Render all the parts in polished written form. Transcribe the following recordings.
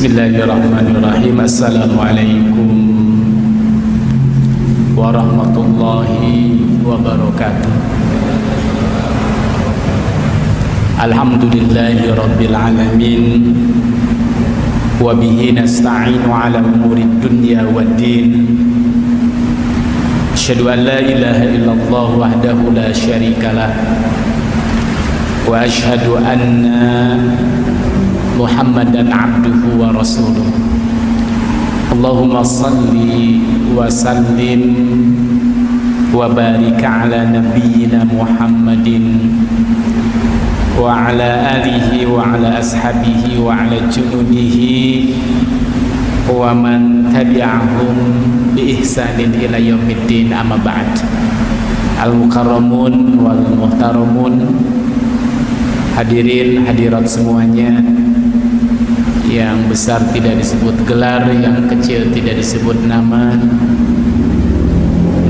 Bismillahirrahmanirrahim. Assalamualaikum warahmatullahi wabarakatuh. Alhamdulillahi rabbil alamin. Wa bihi nasta'inu ala umurid dunya waddin. Asyhadu an la ilaha illallah wahdahu la syarikalah. Wa asyhadu anna Muhammadan abduhu wa rasuluh. Allahumma salli wa sallim wa barik ala nabiyyina Muhammadin wa ala alihi wa ala ashabihi wa ala junudihi wa man tabi'ahum bi ihsanin ila yaumiddin, amma ba'd. Al-mukarramun wal muhtaramun, hadirin hadirat semuanya, yang besar tidak disebut gelar, yang kecil tidak disebut nama.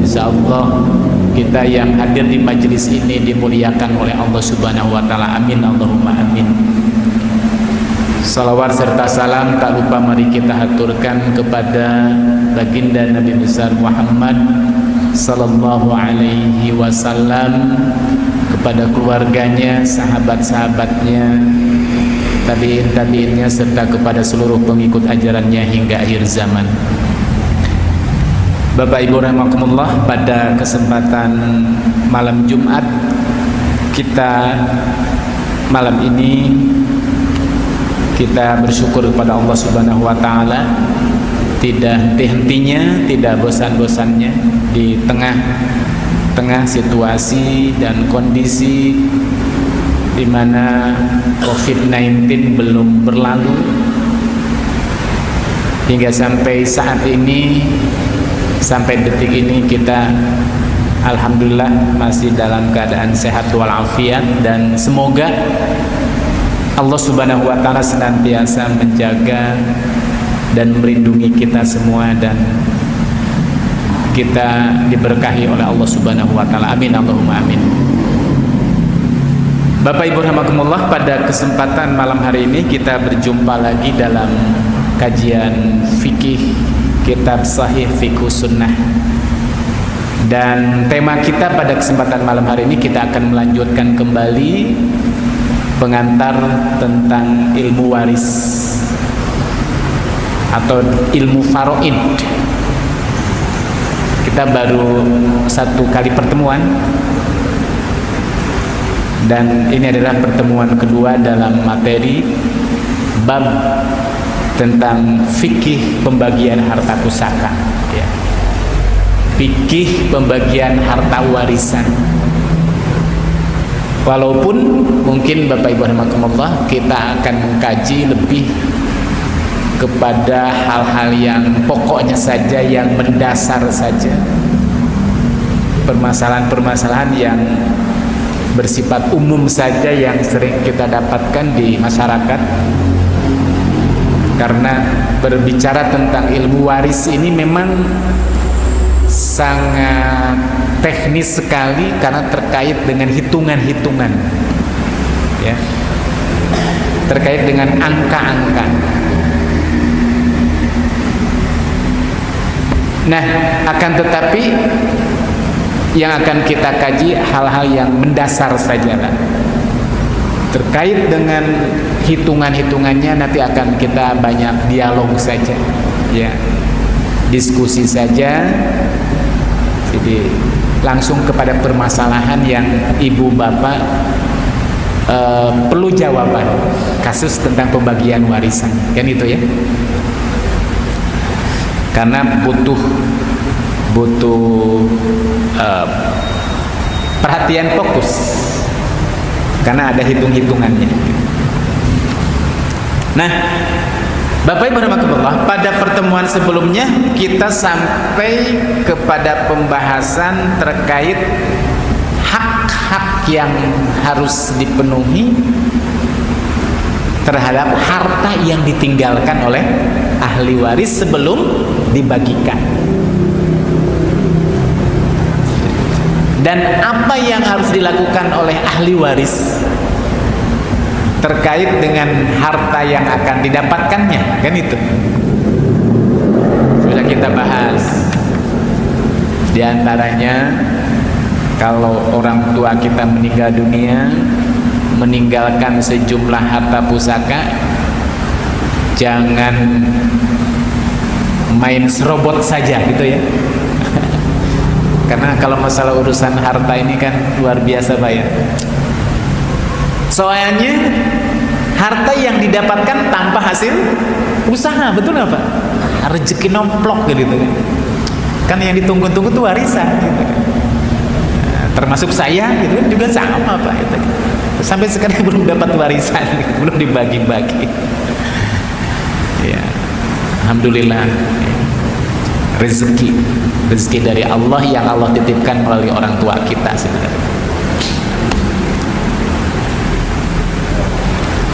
Insyaallah kita yang hadir di majelis ini dimuliakan oleh Allah Subhanahu wa taala. Amin, Allahumma amin. Salawat serta salam tak lupa mari kita haturkan kepada baginda Nabi besar Muhammad sallallahu alaihi wasallam, kepada keluarganya, sahabat-sahabatnya, tabi'in-tabi'innya, serta kepada seluruh pengikut ajarannya hingga akhir zaman. Bapak Ibu rahimakumullah, pada kesempatan malam Jumat kita malam ini kita bersyukur kepada Allah Subhanahu wa taala, tidak henti-hentinya, tidak bosan-bosannya di tengah situasi dan kondisi di mana COVID-19 belum berlalu, hingga sampai saat ini, sampai detik ini kita alhamdulillah masih dalam keadaan sehat walafiat, dan semoga Allah Subhanahu wa taala senantiasa menjaga dan melindungi kita semua, dan kita diberkahi oleh Allah Subhanahu wa taala. Amin, Allahumma amin. Bapak Ibu rahimakumullah, pada kesempatan malam hari ini kita berjumpa lagi dalam kajian fikih kitab Sahih Fiqhus Sunnah. Dan tema kita pada kesempatan malam hari ini, kita akan melanjutkan kembali pengantar tentang ilmu waris atau ilmu faraid. Kita baru satu kali pertemuan, dan ini adalah pertemuan kedua dalam materi bab tentang fikih pembagian harta pusaka, ya. Fikih pembagian harta warisan. Walaupun mungkin Bapak Ibu rahimakumullah kita akan mengkaji lebih kepada hal-hal yang pokoknya saja, yang mendasar saja, permasalahan-permasalahan yang bersifat umum saja yang sering kita dapatkan di masyarakat. Karena berbicara tentang ilmu waris ini memang sangat teknis sekali, karena terkait dengan hitungan-hitungan, ya, terkait dengan angka-angka. Nah, akan tetapi yang akan kita kaji hal-hal yang mendasar sajalah. Terkait dengan hitungan-hitungannya nanti akan kita banyak dialog saja, ya, diskusi saja. Jadi langsung kepada permasalahan yang ibu bapak perlu jawaban, kasus tentang pembagian warisan, kan itu ya. Karena butuh perhatian fokus, karena ada hitung-hitungannya. Nah, Bapak Ibu rahimakumullah, pada pertemuan sebelumnya kita sampai kepada pembahasan terkait hak-hak yang harus dipenuhi terhadap harta yang ditinggalkan oleh ahli waris sebelum dibagikan. Dan apa yang harus dilakukan oleh ahli waris terkait dengan harta yang akan didapatkannya, kan itu sudah kita bahas. Di antaranya, kalau orang tua kita meninggal dunia, meninggalkan sejumlah harta pusaka, jangan main serobot saja gitu ya. Karena kalau masalah urusan harta ini kan luar biasa Pak ya. Soalnya harta yang didapatkan tanpa hasil usaha, betul nggak Pak? Rezeki nomplok gitu kan yang ditunggu-tunggu tuh warisan gitu kan. Nah, termasuk saya gitu kan juga sama Pak gitu. Sampai sekarang belum dapat warisan gitu, belum dibagi-bagi ya. Alhamdulillah, rezeki dari Allah yang Allah titipkan melalui orang tua kita sebenarnya.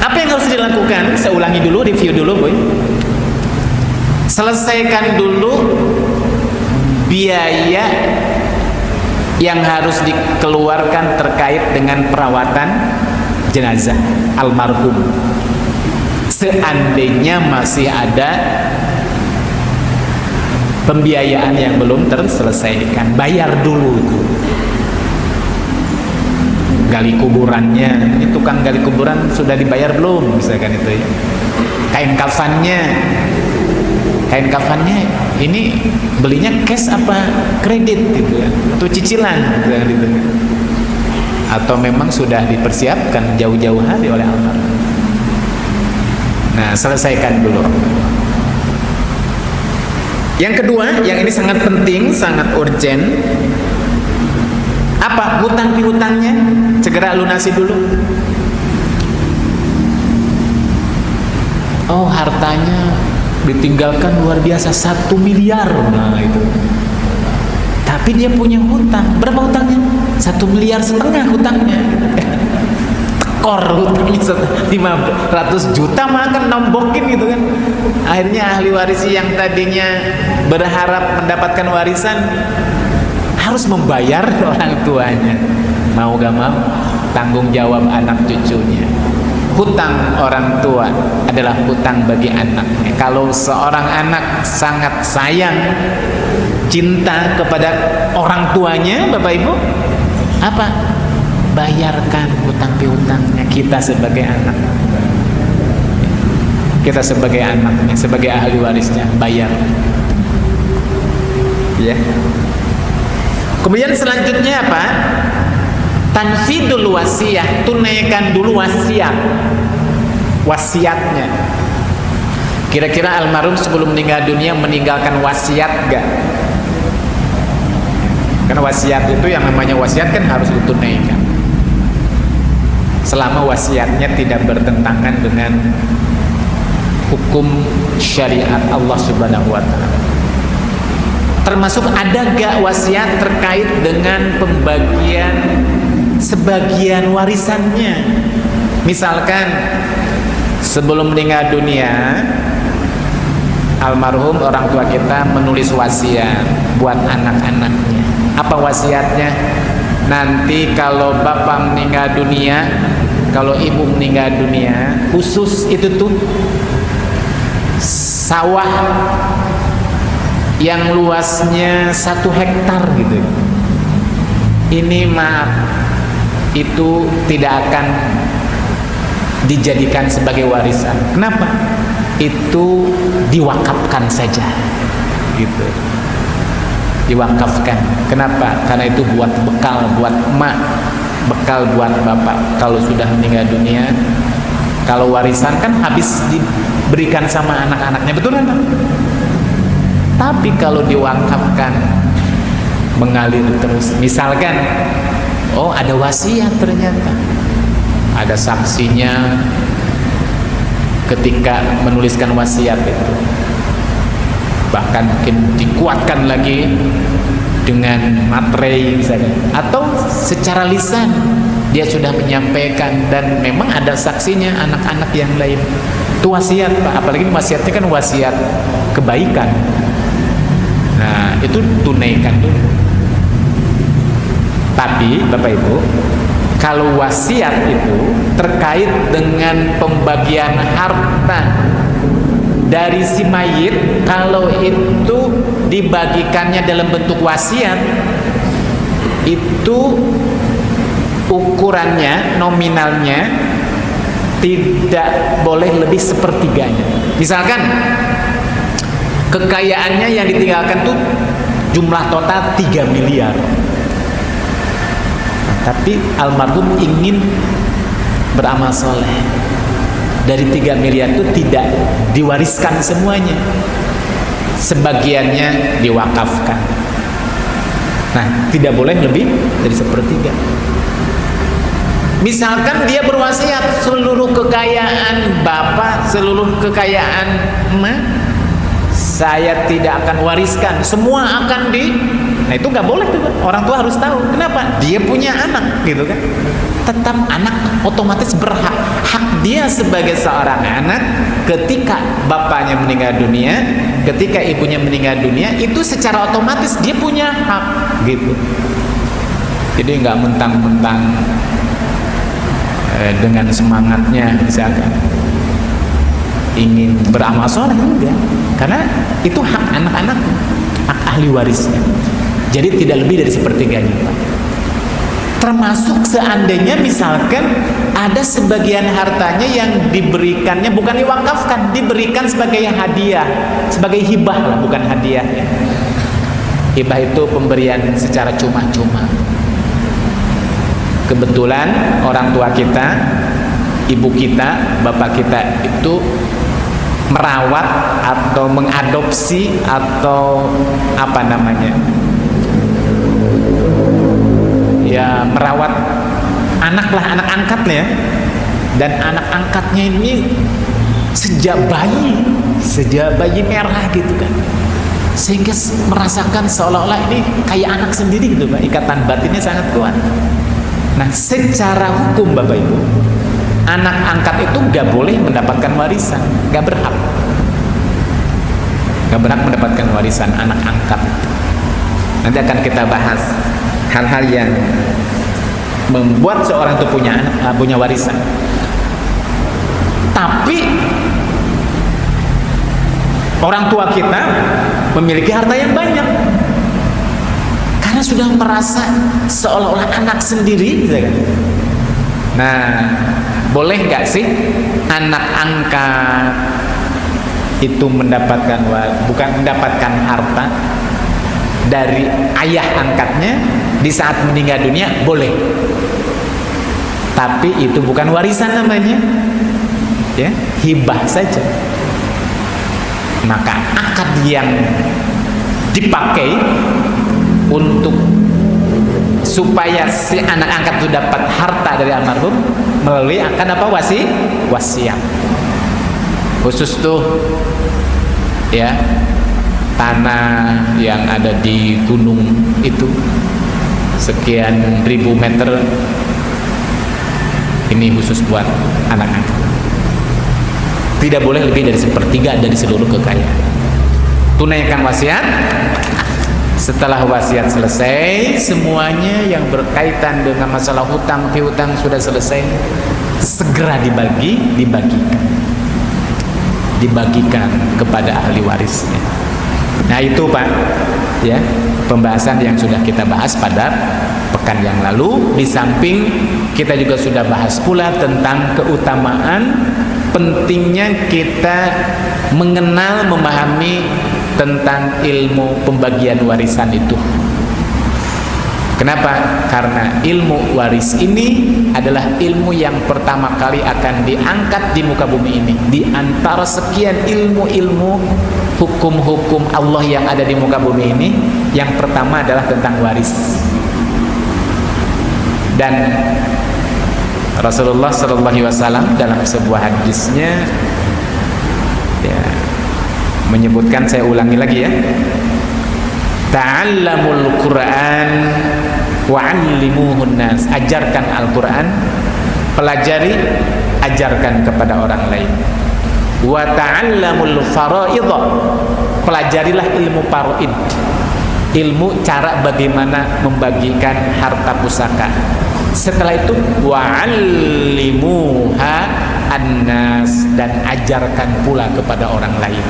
Apa yang harus dilakukan? Saya ulangi dulu, review dulu boy. Selesaikan dulu biaya yang harus dikeluarkan terkait dengan perawatan jenazah almarhum. Seandainya masih ada pembiayaan yang belum terselesaikan, bayar dulu itu. Gali kuburannya, ini tukang gali kuburan sudah dibayar belum, misalkan itu ya. Kain kafannya ini belinya cash apa kredit gitu ya, atau cicilan gitu. Atau memang sudah dipersiapkan jauh-jauh hari oleh almarhum. Nah, selesaikan dulu. Yang kedua, yang ini sangat penting, sangat urgent. Apa? Hutang piutangnya segera lunasi dulu. Oh, hartanya ditinggalkan luar biasa 1 miliar. Nah itu. Tapi dia punya hutang. Berapa hutangnya? 1,5 miliar hutangnya. Tekor hutangnya 500 juta makan nombokin gitu kan. Akhirnya ahli waris yang tadinya berharap mendapatkan warisan harus membayar orang tuanya. Mau gak mau, tanggung jawab anak cucunya. Hutang orang tua adalah hutang bagi anaknya. Kalau seorang anak sangat sayang, cinta kepada orang tuanya, Bapak Ibu, apa? Bayarkan hutang piutangnya. Kita sebagai anak, kita sebagai anaknya, sebagai ahli warisnya, bayar. Ya. Kemudian selanjutnya apa? Tanfidul wasiyah, tunaikan dulu wasiatnya. Kira-kira almarhum sebelum meninggal dunia meninggalkan wasiat gak? Karena wasiat itu, yang namanya wasiat kan harus ditunaikan. Selama wasiatnya tidak bertentangan dengan hukum syariat Allah Subhanahu wa ta'ala. Termasuk ada gak wasiat terkait dengan pembagian sebagian warisannya. Misalkan sebelum meninggal dunia, almarhum orang tua kita menulis wasiat buat anak-anaknya. Apa wasiatnya? Nanti kalau bapak meninggal dunia, kalau ibu meninggal dunia, khusus itu tuh sawah yang luasnya 1 hektar gitu, ini maaf, itu tidak akan dijadikan sebagai warisan. Kenapa? Itu diwakafkan saja gitu, diwakafkan. Kenapa? Karena itu buat bekal buat emak, bekal buat bapak kalau sudah meninggal dunia. Kalau warisan kan habis diberikan sama anak-anaknya, betul kan? Tapi kalau diwakafkan, mengalir terus. Misalkan, oh ada wasiat, ternyata ada saksinya ketika menuliskan wasiat itu, bahkan mungkin dikuatkan lagi dengan materai misalnya, atau secara lisan dia sudah menyampaikan dan memang ada saksinya anak-anak yang lain. Itu wasiat Pak, apalagi wasiatnya kan wasiat kebaikan. Nah itu tunaikan dulu. Tapi Bapak Ibu, Kalau wasiat itu terkait dengan pembagian harta dari si mayit, kalau itu dibagikannya dalam bentuk wasiat, itu ukurannya, nominalnya tidak boleh lebih sepertiganya. Misalkan kekayaannya yang ditinggalkan tuh jumlah total 3 miliar, tapi almarhum ingin beramal soleh. Dari 3 miliar itu tidak diwariskan semuanya, sebagiannya diwakafkan. Nah, tidak boleh lebih dari sepertiga. Misalkan dia berwasiat seluruh kekayaan bapak, seluruh kekayaan emak, saya tidak akan wariskan, semua akan nah itu nggak boleh tuh. Orang tua harus tahu. Kenapa? Dia punya anak, gitu kan. Tetap anak otomatis berhak. Hak dia sebagai seorang anak ketika bapaknya meninggal dunia, ketika ibunya meninggal dunia, itu secara otomatis dia punya hak, gitu. Jadi nggak mentang-mentang dengan semangatnya misalkan ingin beramal soleh, enggak. Karena itu hak anak-anak, hak ahli warisnya. Jadi tidak lebih dari sepertiganya, Pak. Termasuk seandainya misalkan ada sebagian hartanya yang diberikannya bukan diwakafkan, diberikan sebagai hadiah, sebagai hibah lah, bukan hadiah ya. Hibah itu pemberian secara cuma-cuma. Kebetulan orang tua kita, ibu kita, bapak kita itu merawat atau mengadopsi atau apa namanya, ya merawat anak lah, anak angkatnya ya. Dan anak angkatnya ini sejak bayi merah gitu kan, sehingga merasakan seolah-olah ini kayak anak sendiri gitu Pak. Ikatan batinnya sangat kuat. Nah, secara hukum Bapak Ibu, anak angkat itu gak boleh mendapatkan warisan, gak berhak mendapatkan warisan anak angkat. Nanti akan kita bahas hal-hal yang membuat seorang itu punya anak, punya warisan. Tapi orang tua kita memiliki harta yang banyak karena sudah merasa seolah-olah anak sendiri, gitu kan. Nah, boleh nggak sih anak angkat itu bukan mendapatkan harta dari ayah angkatnya di saat meninggal dunia? Boleh, tapi itu bukan warisan namanya, ya, hibah saja. Maka akad yang dipakai untuk supaya si anak angkat itu dapat harta dari almarhum melalui akad apa? Wasiat. Khusus tuh ya, tanah yang ada di gunung itu sekian ribu meter, ini khusus buat anak angkat. Tidak boleh lebih dari sepertiga dari seluruh kekayaan. Tunaikan wasiat. Setelah wasiat selesai, semuanya yang berkaitan dengan masalah hutang piutang sudah selesai, segera dibagikan kepada ahli warisnya. Nah itu Pak, ya, pembahasan yang sudah kita bahas pada pekan yang lalu. Di samping kita juga sudah bahas pula tentang keutamaan pentingnya kita mengenal, memahami tentang ilmu pembagian warisan itu. Kenapa? Karena ilmu waris ini adalah ilmu yang pertama kali akan diangkat di muka bumi ini. Di antara sekian ilmu-ilmu hukum-hukum Allah yang ada di muka bumi ini, yang pertama adalah tentang waris. Dan Rasulullah SAW dalam sebuah hadisnya ya, menyebutkan, saya ulangi lagi ya, ta'allamul Qur'an wa'allimuhun nas. Ajarkan Al-Quran, pelajari, ajarkan kepada orang lain. Wa ta'allamul fara'idha, pelajarilah ilmu faraid, ilmu cara bagaimana membagikan harta pusaka. Setelah itu wa'allimuha annas, dan ajarkan pula kepada orang lain.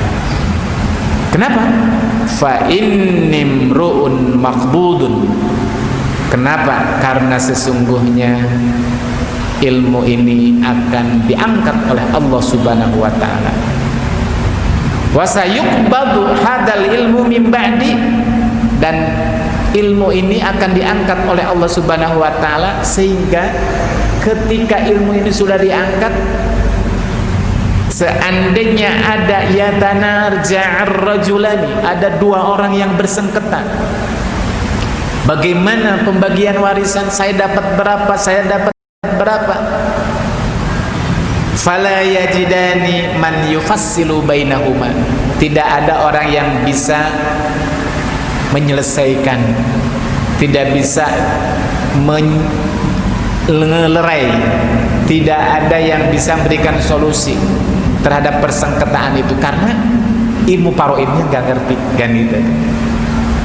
Kenapa? Fa innimru'un maqbudun. Kenapa? Karena sesungguhnya ilmu ini akan diangkat oleh Allah Subhanahu wa taala. Wa sayuqbadu hadal ilmu min ba'di, dan ilmu ini akan diangkat oleh Allah Subhanahu wa taala, sehingga ketika ilmu ini sudah diangkat, seandainya ada yatanarja'ar rajulani, ada dua orang yang bersengketa, bagaimana pembagian warisan, saya dapat berapa, saya dapat berapa, fala yajidani man yufassilu bainahuma, tidak ada orang yang bisa menyelesaikan, tidak bisa melerai, tidak ada yang bisa memberikan solusi terhadap persengketaan itu, karena ilmu paroidnya nggak ngerti kan, gitu.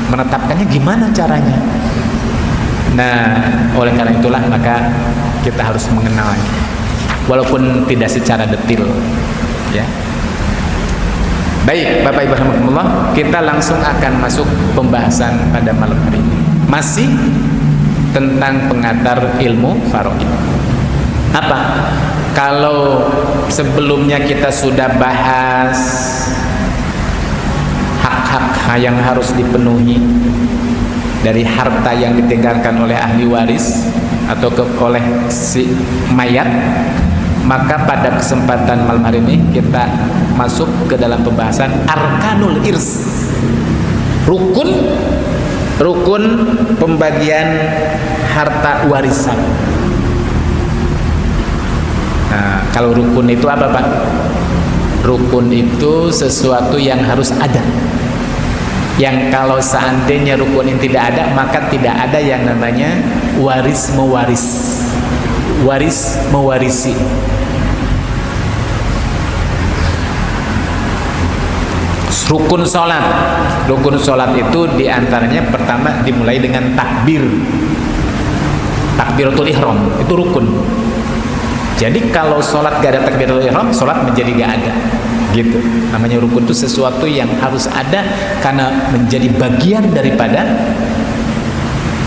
Menetapkannya gimana caranya. Nah, oleh karena itulah maka kita harus mengenalnya, walaupun tidak secara detail, ya. Baik, Bapak Ibu rahimakumullah, kita langsung akan masuk pembahasan pada malam hari ini. Masih tentang pengantar ilmu faraid. Apa? Kalau sebelumnya kita sudah bahas hak-hak yang harus dipenuhi dari harta yang ditinggalkan oleh ahli waris atau oleh si mayat, maka pada kesempatan malam hari ini kita masuk ke dalam pembahasan arkanul irs, rukun pembagian harta warisan. Nah, kalau rukun itu apa, Pak? Rukun itu sesuatu yang harus ada, yang kalau seandainya rukun ini tidak ada, maka tidak ada yang namanya waris mewaris, waris mewarisi. Rukun sholat, rukun sholat itu diantaranya pertama dimulai dengan takbir, takbiratul ihram, itu rukun. Jadi kalau sholat gak ada takbiratul ihram, sholat menjadi gak ada, gitu. Namanya rukun itu sesuatu yang harus ada karena menjadi bagian daripada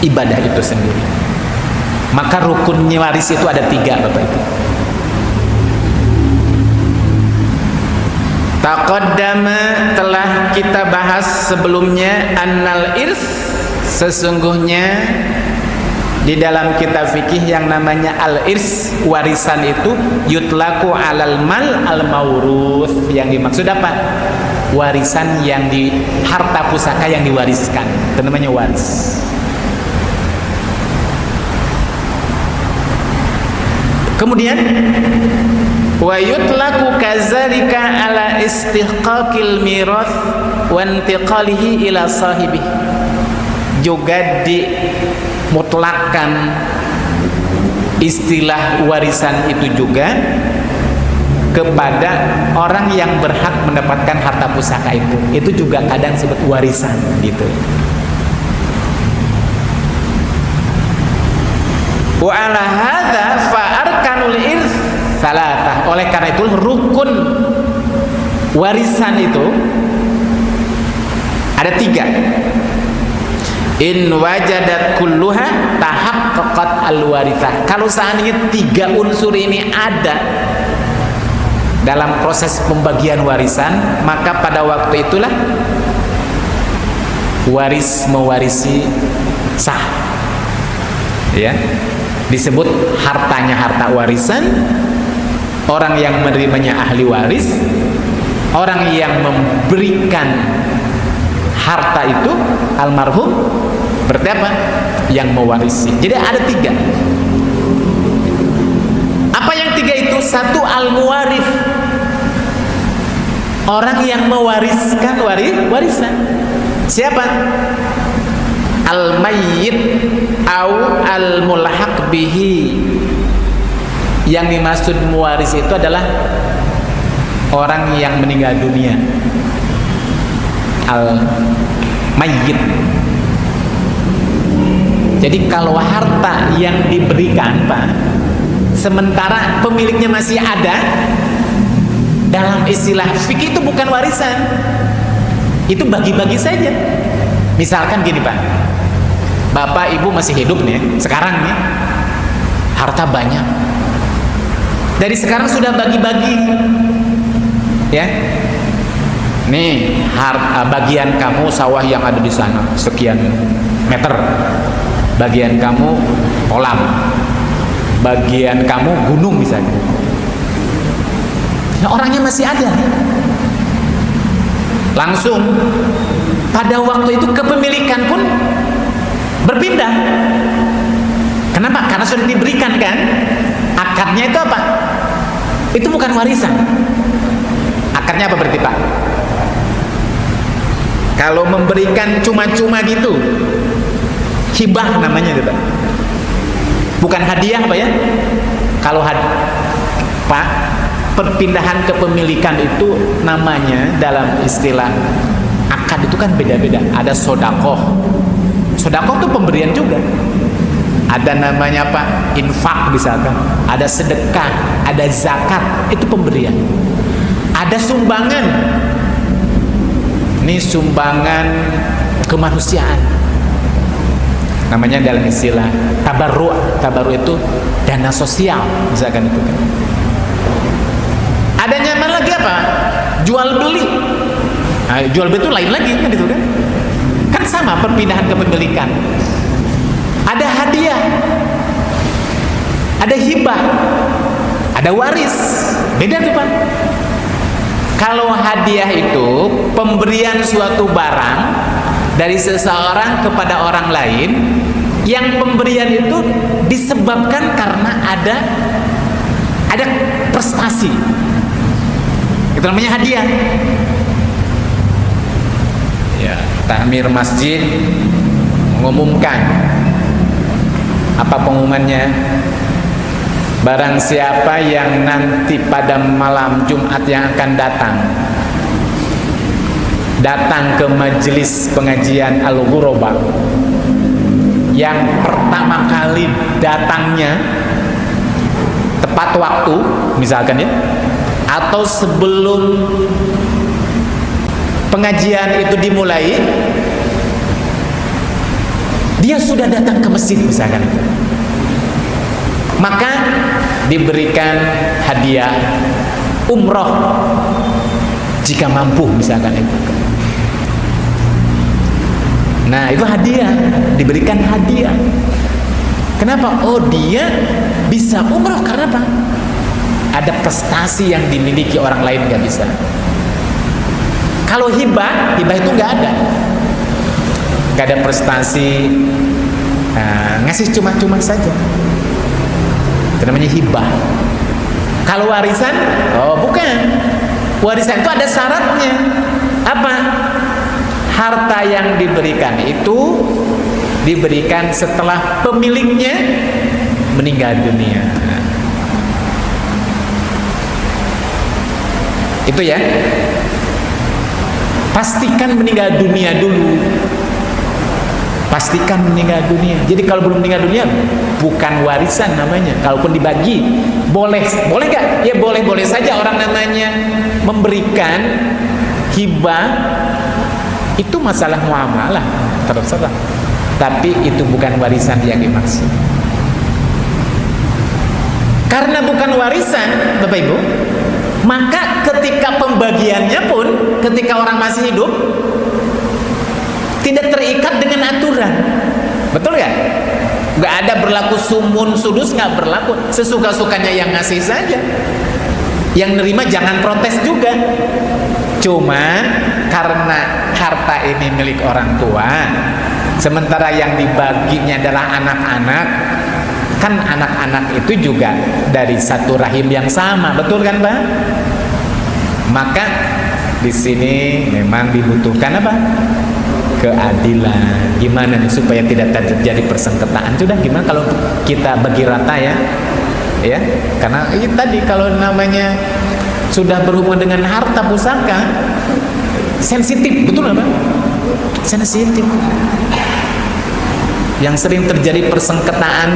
ibadah itu sendiri. Maka rukunnya waris itu ada 3, Bapak Ibu. Taqaddama, telah kita bahas sebelumnya, annal irs, sesungguhnya di dalam kitab fikih yang namanya al-irs, warisan itu yutlaku alal mal al-mauruth, yang dimaksud apa? Warisan yang di harta pusaka yang diwariskan, itu namanya waris. Kemudian wa yutlaku kadzalika ala istihqaqil mirath wa intiqalihi ila sahibi, juga dimutlakan istilah warisan itu juga kepada orang yang berhak mendapatkan harta pusaka itu juga kadang disebut warisan, gitu. Wa ala hadza fa arkanul irs salatah, oleh karena itu rukun warisan itu ada 3. In wajadat kulluha tahaqqaqat al-warithah. Kalau seandainya 3 unsur ini ada dalam proses pembagian warisan, maka pada waktu itulah waris mewarisi sah, ya. Disebut hartanya harta warisan, orang yang menerimanya ahli waris, orang yang memberikan harta itu almarhum, berarti apa? Yang mewarisi. Jadi ada 3. Apa yang 3 itu? 1, al-muwarith, orang yang mewariskan warisan. Siapa? Al-mayyit au al-mulhaq bihi. Yang dimaksud mewaris itu adalah orang yang meninggal dunia, al-mayyit. Jadi kalau harta yang diberi diberikan, Pak, sementara pemiliknya masih ada, dalam istilah fikih itu bukan warisan, itu bagi-bagi saja. Misalkan gini, Pak, bapak ibu masih hidup nih sekarang nih, harta banyak, dari sekarang sudah bagi-bagi ya. Nih, bagian kamu sawah yang ada di sana sekian meter, bagian kamu kolam, bagian kamu gunung misalnya. Nah, orangnya masih ada. Langsung pada waktu itu kepemilikan pun berpindah. Kenapa? Karena sudah diberikan kan. Akadnya itu apa? Itu bukan warisan. Akadnya apa berarti, Pak? Kalau memberikan cuma-cuma gitu, hibah namanya itu, Pak. Bukan hadiah, Pak ya. Kalau Pak, perpindahan kepemilikan itu namanya dalam istilah akad itu kan beda-beda. Ada sodakoh. Sodakoh itu pemberian juga. Ada namanya apa? Infak misalkan. Ada sedekah, ada zakat, itu pemberian. Ada sumbangan. Ini sumbangan kemanusiaan. Namanya dalam istilah tabarru'. Tabarru' itu dana sosial, misalkan itu kan. Ada nyaman lagi apa? Jual beli. Nah, jual beli itu lain lagi kan gitu kan. Kan sama perpindahan kepemilikan. Ada hadiah. Ada hibah. Ada waris. Beda tuh, Pak. Kalau hadiah itu pemberian suatu barang dari seseorang kepada orang lain, yang pemberian itu disebabkan karena ada prestasi. Itu namanya hadiah. Ya, takmir masjid mengumumkan, apa pengumumannya? Barang siapa yang nanti pada malam Jumat yang akan datang ke majelis pengajian Al-Ghuraba, yang pertama kali datangnya tepat waktu misalkan ya, atau sebelum pengajian itu dimulai dia sudah datang ke masjid misalkan itu, maka diberikan hadiah umroh jika mampu misalkan itu. Nah, itu hadiah, diberikan hadiah. Kenapa? Oh, dia bisa umroh karena apa? Ada prestasi yang dimiliki orang lain nggak bisa. Kalau hibah itu nggak ada prestasi, ngasih cuma-cuma saja. Itu namanya hibah. Kalau warisan, oh bukan. Warisan itu ada syaratnya. Apa? Harta yang diberikan itu diberikan setelah pemiliknya meninggal dunia. Itu ya. Pastikan meninggal dunia dulu. Pastikan meninggal dunia. Jadi kalau belum meninggal dunia bukan warisan namanya. Kalaupun dibagi boleh nggak? Ya boleh saja orang namanya memberikan hibah. Itu masalah muamalah terserah. Tapi itu bukan warisan yang dimaksud. Karena bukan warisan, Bapak Ibu, maka ketika pembagiannya pun ketika orang masih hidup tidak terikat dengan aturan. Betul ya? Nggak ada berlaku sumun sudus, nggak berlaku. Sesuka-sukanya yang ngasih saja. Yang nerima jangan protes juga. Cuma karena harta ini milik orang tua, sementara yang dibaginya adalah anak-anak, kan anak-anak itu juga dari satu rahim yang sama, betul kan, Pak? Maka di sini memang dibutuhkan apa? Keadilan. Gimana nih supaya tidak terjadi persengketaan? Sudah gimana kalau kita bagi rata ya? Ya, karena ini tadi kalau namanya sudah berhubungan dengan harta pusaka sensitif, betul nggak, Pak? Sensitif. Yang sering terjadi persengketaan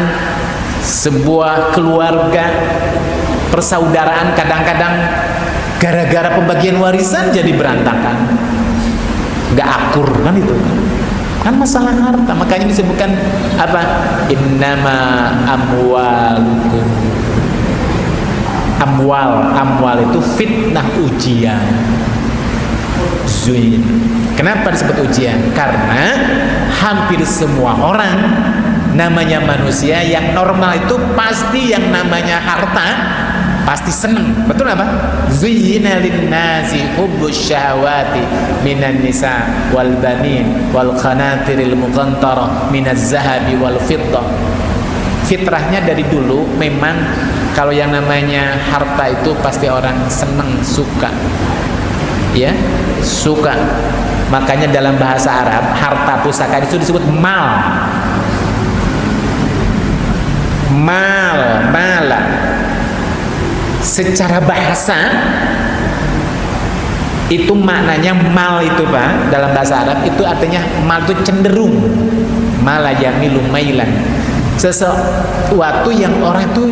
sebuah keluarga, persaudaraan kadang-kadang gara-gara pembagian warisan jadi berantakan, nggak akur kan, itu kan masalah harta. Makanya disebutkan apa, innama amwalukum, amwal itu fitnah, ujian, zuin. Kenapa disebut ujian? Karena hampir semua orang, namanya manusia yang normal itu pasti yang namanya harta pasti seneng. Betul apa? Zuyyina lin-nasi hubbus syahawati minan nisa wal banin wal qanatiril muqantara minaz zahabi wal fiddah. Fitrahnya dari dulu memang kalau yang namanya harta itu pasti orang seneng, suka. Ya, suka. Makanya dalam bahasa Arab harta pusaka itu disebut mal. Mala. Secara bahasa itu maknanya mal itu Pak, dalam bahasa Arab itu artinya mal itu cenderung, mala yamilu mailan, sesuatu yang orang itu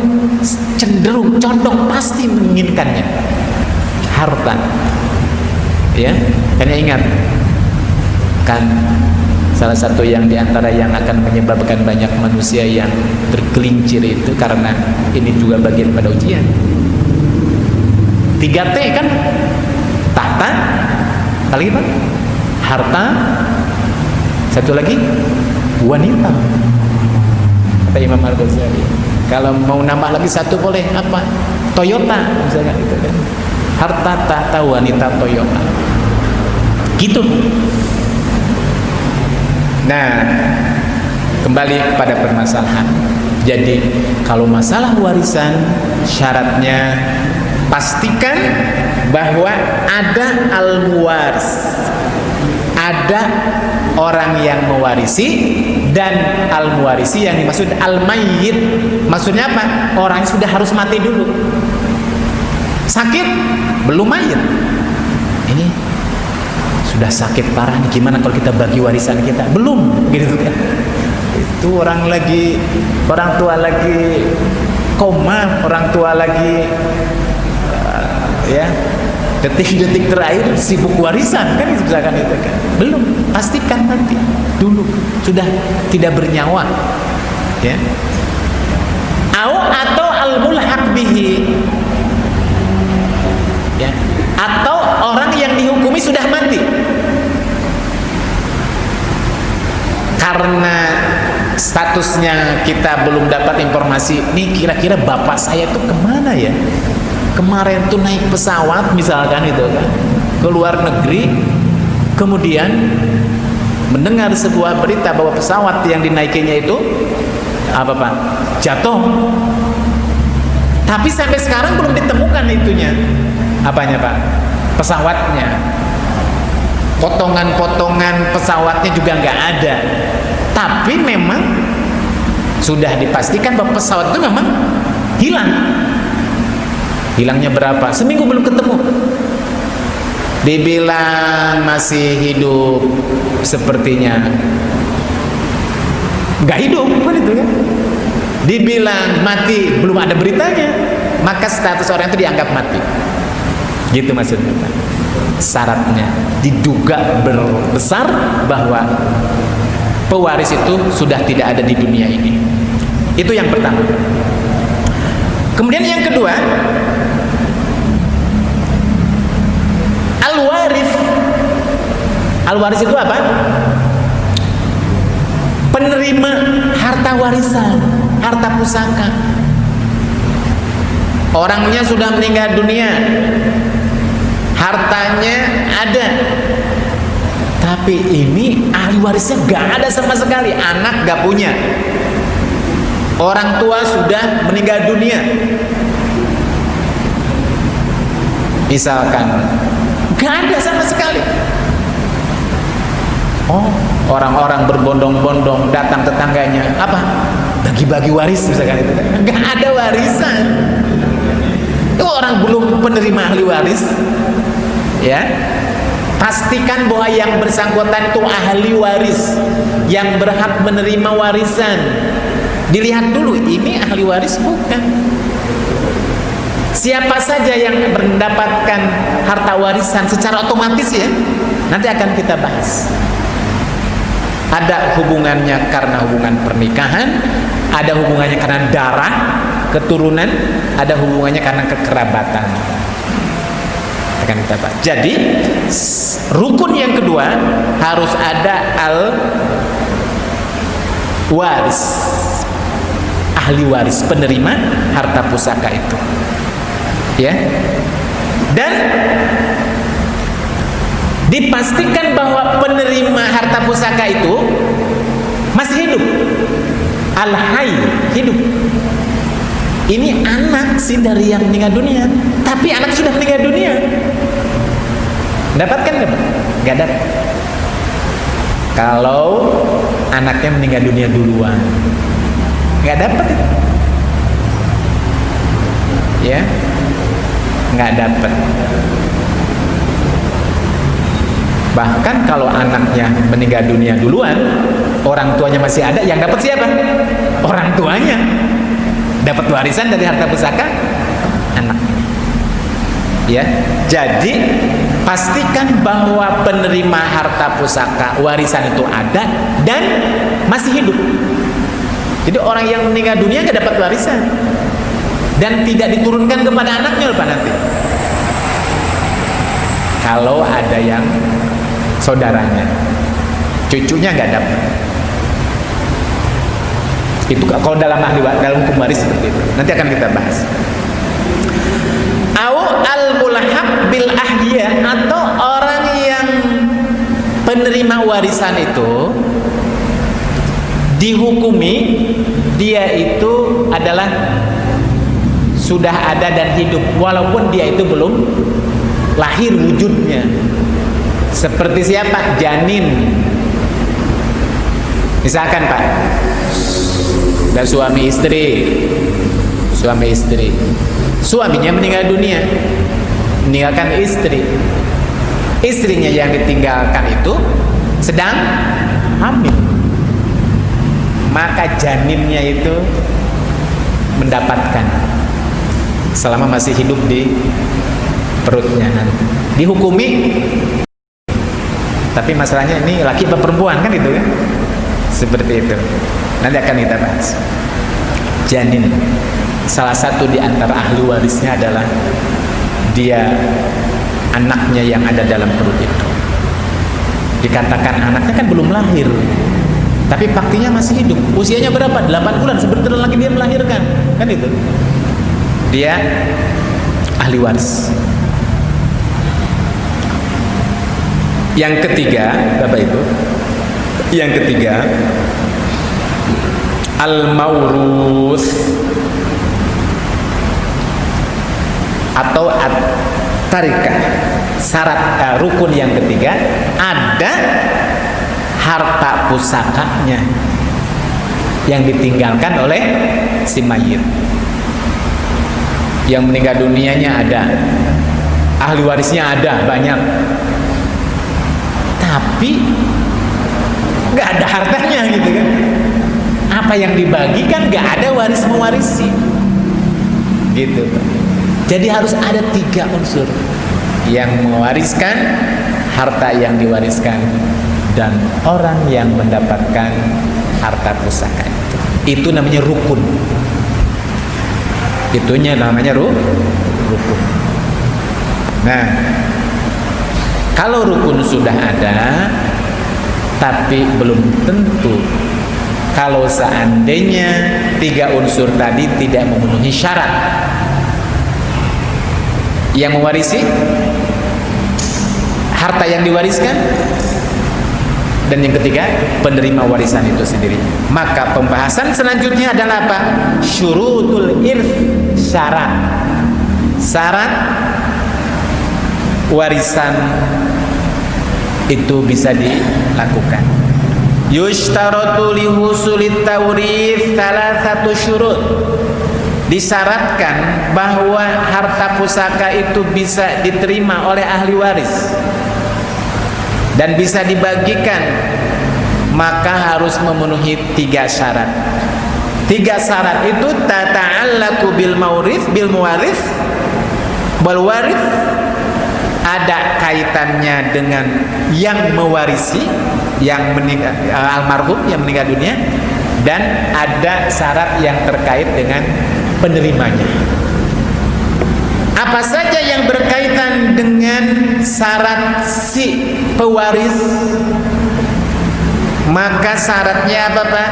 cenderung, condong, pasti menginginkannya, harta. Ya, hanya ingat kan salah satu yang diantara yang akan menyebabkan banyak manusia yang tergelincir itu karena ini juga bagian pada ujian. 3T kan, tahta, lagi Pak, harta, satu lagi wanita. Kata Imam Al-Ghazali, kalau mau nambah lagi satu boleh apa? Toyota misalkan itu kan. Harta, tahta, wanita, Toyota. Gitu. Nah, kembali kepada permasalahan. Jadi, kalau masalah warisan, syaratnya pastikan bahwa ada al-muwaris, ada orang yang mewarisi, dan al-muwarisi yang dimaksud al-mayyit. Maksudnya apa? Orang sudah harus mati dulu. Sakit, belum mayit. Ini sudah sakit parah nih, gimana kalau kita bagi warisan kita? Belum, gitu kan. Itu orang tua lagi koma, orang tua lagi ya detik-detik terakhir sibuk warisan kan, misalkan itu kan. Belum, pastikan nanti dulu sudah tidak bernyawa, ya. Atau al-mulhaq bihi, ya, atau orang yang dihukumi sudah mati. Karena statusnya kita belum dapat informasi, nih kira-kira bapak saya tuh kemana ya? Kemarin tuh naik pesawat misalkan itu kan, ke luar negeri, kemudian mendengar sebuah berita bahwa pesawat yang dinaikinya itu apa Pak? Jatuh. Tapi sampai sekarang belum ditemukan itunya. Apanya Pak? Pesawatnya. Potongan-potongan pesawatnya juga nggak ada. Tapi memang sudah dipastikan bahwa pesawat itu memang hilang. Hilangnya berapa? Seminggu belum ketemu. Dibilang masih hidup, sepertinya nggak hidup kan itu kan. Dibilang mati, belum ada beritanya. Maka status orang itu dianggap mati. Gitu maksudnya. Syaratnya diduga besar bahwa pewaris itu sudah tidak ada di dunia ini. Itu yang pertama. Kemudian yang kedua, al-waris. Al-waris itu apa? Penerima harta warisan, harta pusaka. Orangnya sudah meninggal dunia, hartanya ada, tapi ini ahli warisnya gak ada sama sekali. Anak gak punya, orang tua sudah meninggal dunia, misalkan gak ada sama sekali. Oh, orang-orang berbondong-bondong datang tetangganya, apa? Bagi-bagi waris misalkan itu. Gak ada warisan. Itu orang belum penerima ahli waris, ya. Pastikan bahwa yang bersangkutan itu ahli waris yang berhak menerima warisan. Dilihat dulu ini ahli waris bukan. Siapa saja yang mendapatkan harta warisan secara otomatis ya, nanti akan kita bahas. Ada hubungannya karena hubungan pernikahan, ada hubungannya karena darah, keturunan, ada hubungannya karena kekerabatan. Akan kita bahas. Jadi rukun yang kedua harus ada al-waris, ahli waris, penerima harta pusaka itu. Ya. Dan dipastikan bahwa penerima harta pusaka itu masih hidup, al-hayy, hidup. Ini anak sih dari yang meninggal dunia, tapi anak sudah meninggal dunia. Dapatkan dapat? Gak dapat. Kalau anaknya meninggal dunia duluan, gak dapat itu. Ya, nggak dapat. Bahkan kalau anaknya meninggal dunia duluan, orang tuanya masih ada, yang dapat siapa? Orang tuanya. Dapat warisan dari harta pusaka anak. Ya, jadi pastikan bahwa penerima harta pusaka warisan itu ada dan masih hidup. Jadi orang yang meninggal dunia nggak dapat warisan dan tidak diturunkan kepada anaknya Pak nanti. Kalau ada yang saudaranya, cucunya nggak dapat. Itu kalau dalam hukum waris seperti itu. Nanti akan kita bahas. Au al-mulhaq bil ahya, atau orang yang penerima warisan itu dihukumi dia itu adalah sudah ada dan hidup walaupun dia itu belum lahir wujudnya. Seperti siapa? Janin. Misalkan Pak, dan suami istri, suaminya meninggal dunia, meninggalkan istri, istrinya yang ditinggalkan itu sedang hamil, maka janinnya itu mendapatkan selama masih hidup di perutnya, dihukumi. Tapi masalahnya ini laki atau perempuan kan itu kan, seperti itu. Nanti akan kita bahas. Janin, salah satu di antara ahli warisnya adalah dia anaknya yang ada dalam perut itu. Dikatakan anaknya kan belum lahir, tapi faktinya masih hidup. Usianya berapa? 8 bulan. Sebentar lagi dia melahirkan, kan itu. Dia ahli waris. Yang ketiga, Bapak Ibu, yang ketiga, al-maurus atau at-tarikah. Syarat rukun yang ketiga, ada harta pusakanya yang ditinggalkan oleh si mayit. Yang meninggal dunianya ada, ahli warisnya ada banyak, tapi nggak ada hartanya gitu kan. Apa yang dibagikan nggak ada waris mewarisi gitu. Jadi harus ada 3 unsur: yang mewariskan, harta yang diwariskan, dan orang yang mendapatkan harta pusaka itu namanya rukun. Itunya namanya rukun. Nah, kalau rukun sudah ada, tapi belum tentu kalau seandainya 3 unsur tadi tidak memenuhi syarat. Yang mewarisi, harta yang diwariskan, dan yang ketiga penerima warisan itu sendiri. Maka pembahasan selanjutnya adalah apa? Syurutul irth, syarat warisan itu bisa dilakukan. Yushtaratu li husulit tawrith thalathatu syurut. Disyaratkan bahwa harta pusaka itu bisa diterima oleh ahli waris dan bisa dibagikan, maka harus memenuhi 3 syarat. Tiga syarat itu tata'allaqu bil maurith bil muwarith wal warith, ada kaitannya dengan yang mewarisi, yang meninggal, almarhum yang meninggal dunia, dan ada syarat yang terkait dengan penerimanya. Apa saja yang berkaitan dengan syarat si pewaris, maka syaratnya apa Pak?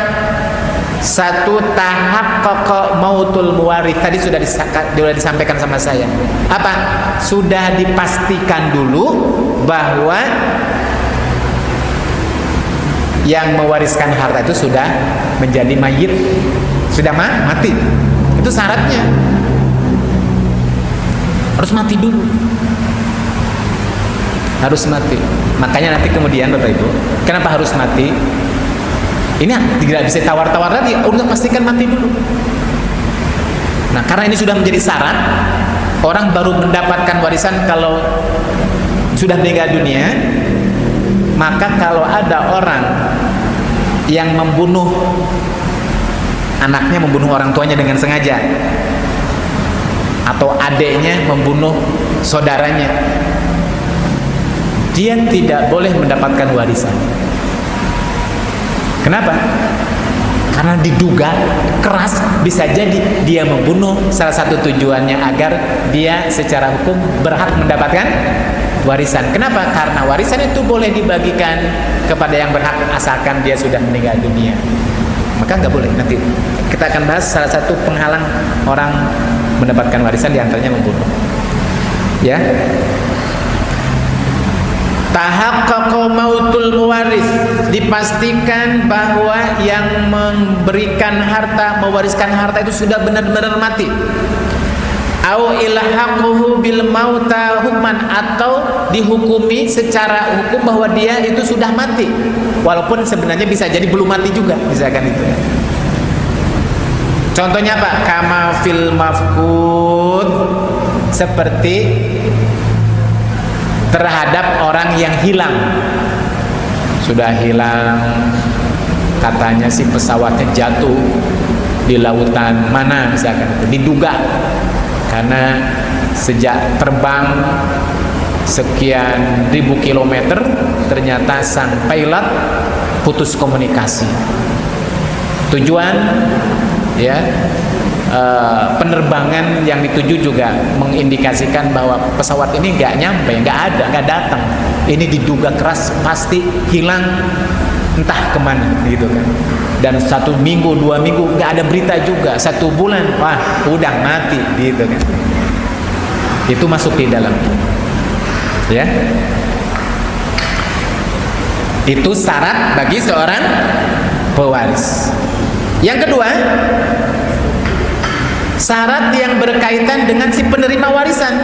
Satu, tahaqqaqa mautul muwarith. Tadi sudah disampaikan sama saya. Apa? Sudah dipastikan dulu bahwa yang mewariskan harta itu sudah menjadi mayit, sudah mati. Itu syaratnya. Harus mati dulu. Harus mati. Makanya nanti kemudian Bapak Ibu, kenapa harus mati? Ini tidak bisa tawar-tawar lagi, untuk pastikan mati dulu. Nah, karena ini sudah menjadi syarat, orang baru mendapatkan warisan kalau sudah meninggal dunia. Maka kalau ada orang yang membunuh anaknya, membunuh orang tuanya dengan sengaja, atau adiknya membunuh saudaranya, dia tidak boleh mendapatkan warisan. Kenapa? Karena diduga keras bisa jadi dia membunuh, salah satu tujuannya agar dia secara hukum berhak mendapatkan warisan. Kenapa? Karena warisan itu boleh dibagikan kepada yang berhak asalkan dia sudah meninggal dunia. Maka nggak boleh. Nanti kita akan bahas salah satu penghalang orang mendapatkan warisan, diantaranya membunuh. Ya. Tahaqqaqa mautul muwarith, dipastikan bahwa yang memberikan harta, mewariskan harta itu sudah benar-benar mati. Au ilhaquhu bil mauta hukman, atau dihukumi secara hukum bahwa dia itu sudah mati, walaupun sebenarnya bisa jadi belum mati juga, misalkan itu. Contohnya apa? Kama fil mafqud, seperti terhadap orang yang hilang, sudah hilang, katanya si pesawatnya jatuh di lautan mana misalkan, diduga karena sejak terbang sekian ribu kilometer ternyata sang pilot putus komunikasi. Tujuan ya penerbangan yang dituju juga mengindikasikan bahwa pesawat ini nggak nyampe, nggak datang. Ini diduga keras pasti hilang, entah kemana gitu kan. Dan 1 minggu, 2 minggu nggak ada berita juga, 1 bulan, wah udah mati gitu kan. Itu masuk di dalam, ya. Itu syarat bagi seorang pewaris. Yang kedua, syarat yang berkaitan dengan si penerima warisan.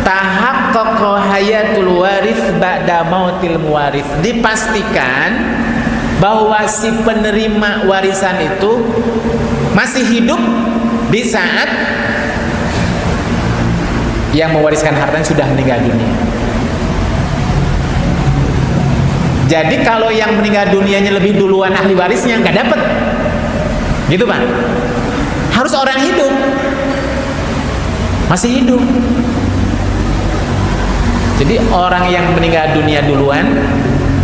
Tahaqqaqa hayatul waris ba'da mautil muwaris, dipastikan bahwa si penerima warisan itu masih hidup di saat yang mewariskan hartanya sudah meninggal dunia. Jadi kalau yang meninggal dunianya lebih duluan ahli warisnya nggak dapat, gitu Pak. Harus orang hidup, masih hidup. Jadi orang yang meninggal dunia duluan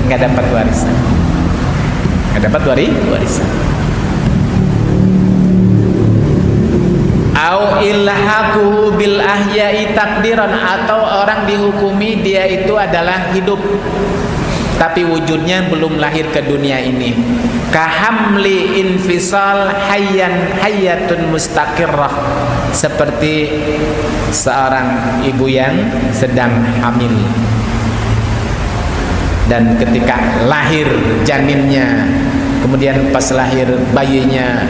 nggak dapat warisan, nggak dapat warisan. Au ilhaquhu bil ahya'i takdiran, atau orang dihukumi dia itu adalah hidup tapi wujudnya belum lahir ke dunia ini. Kahamli infisal hayyan hayatun mustaqirrah, seperti seorang ibu yang sedang hamil dan ketika lahir janinnya, kemudian pas lahir bayinya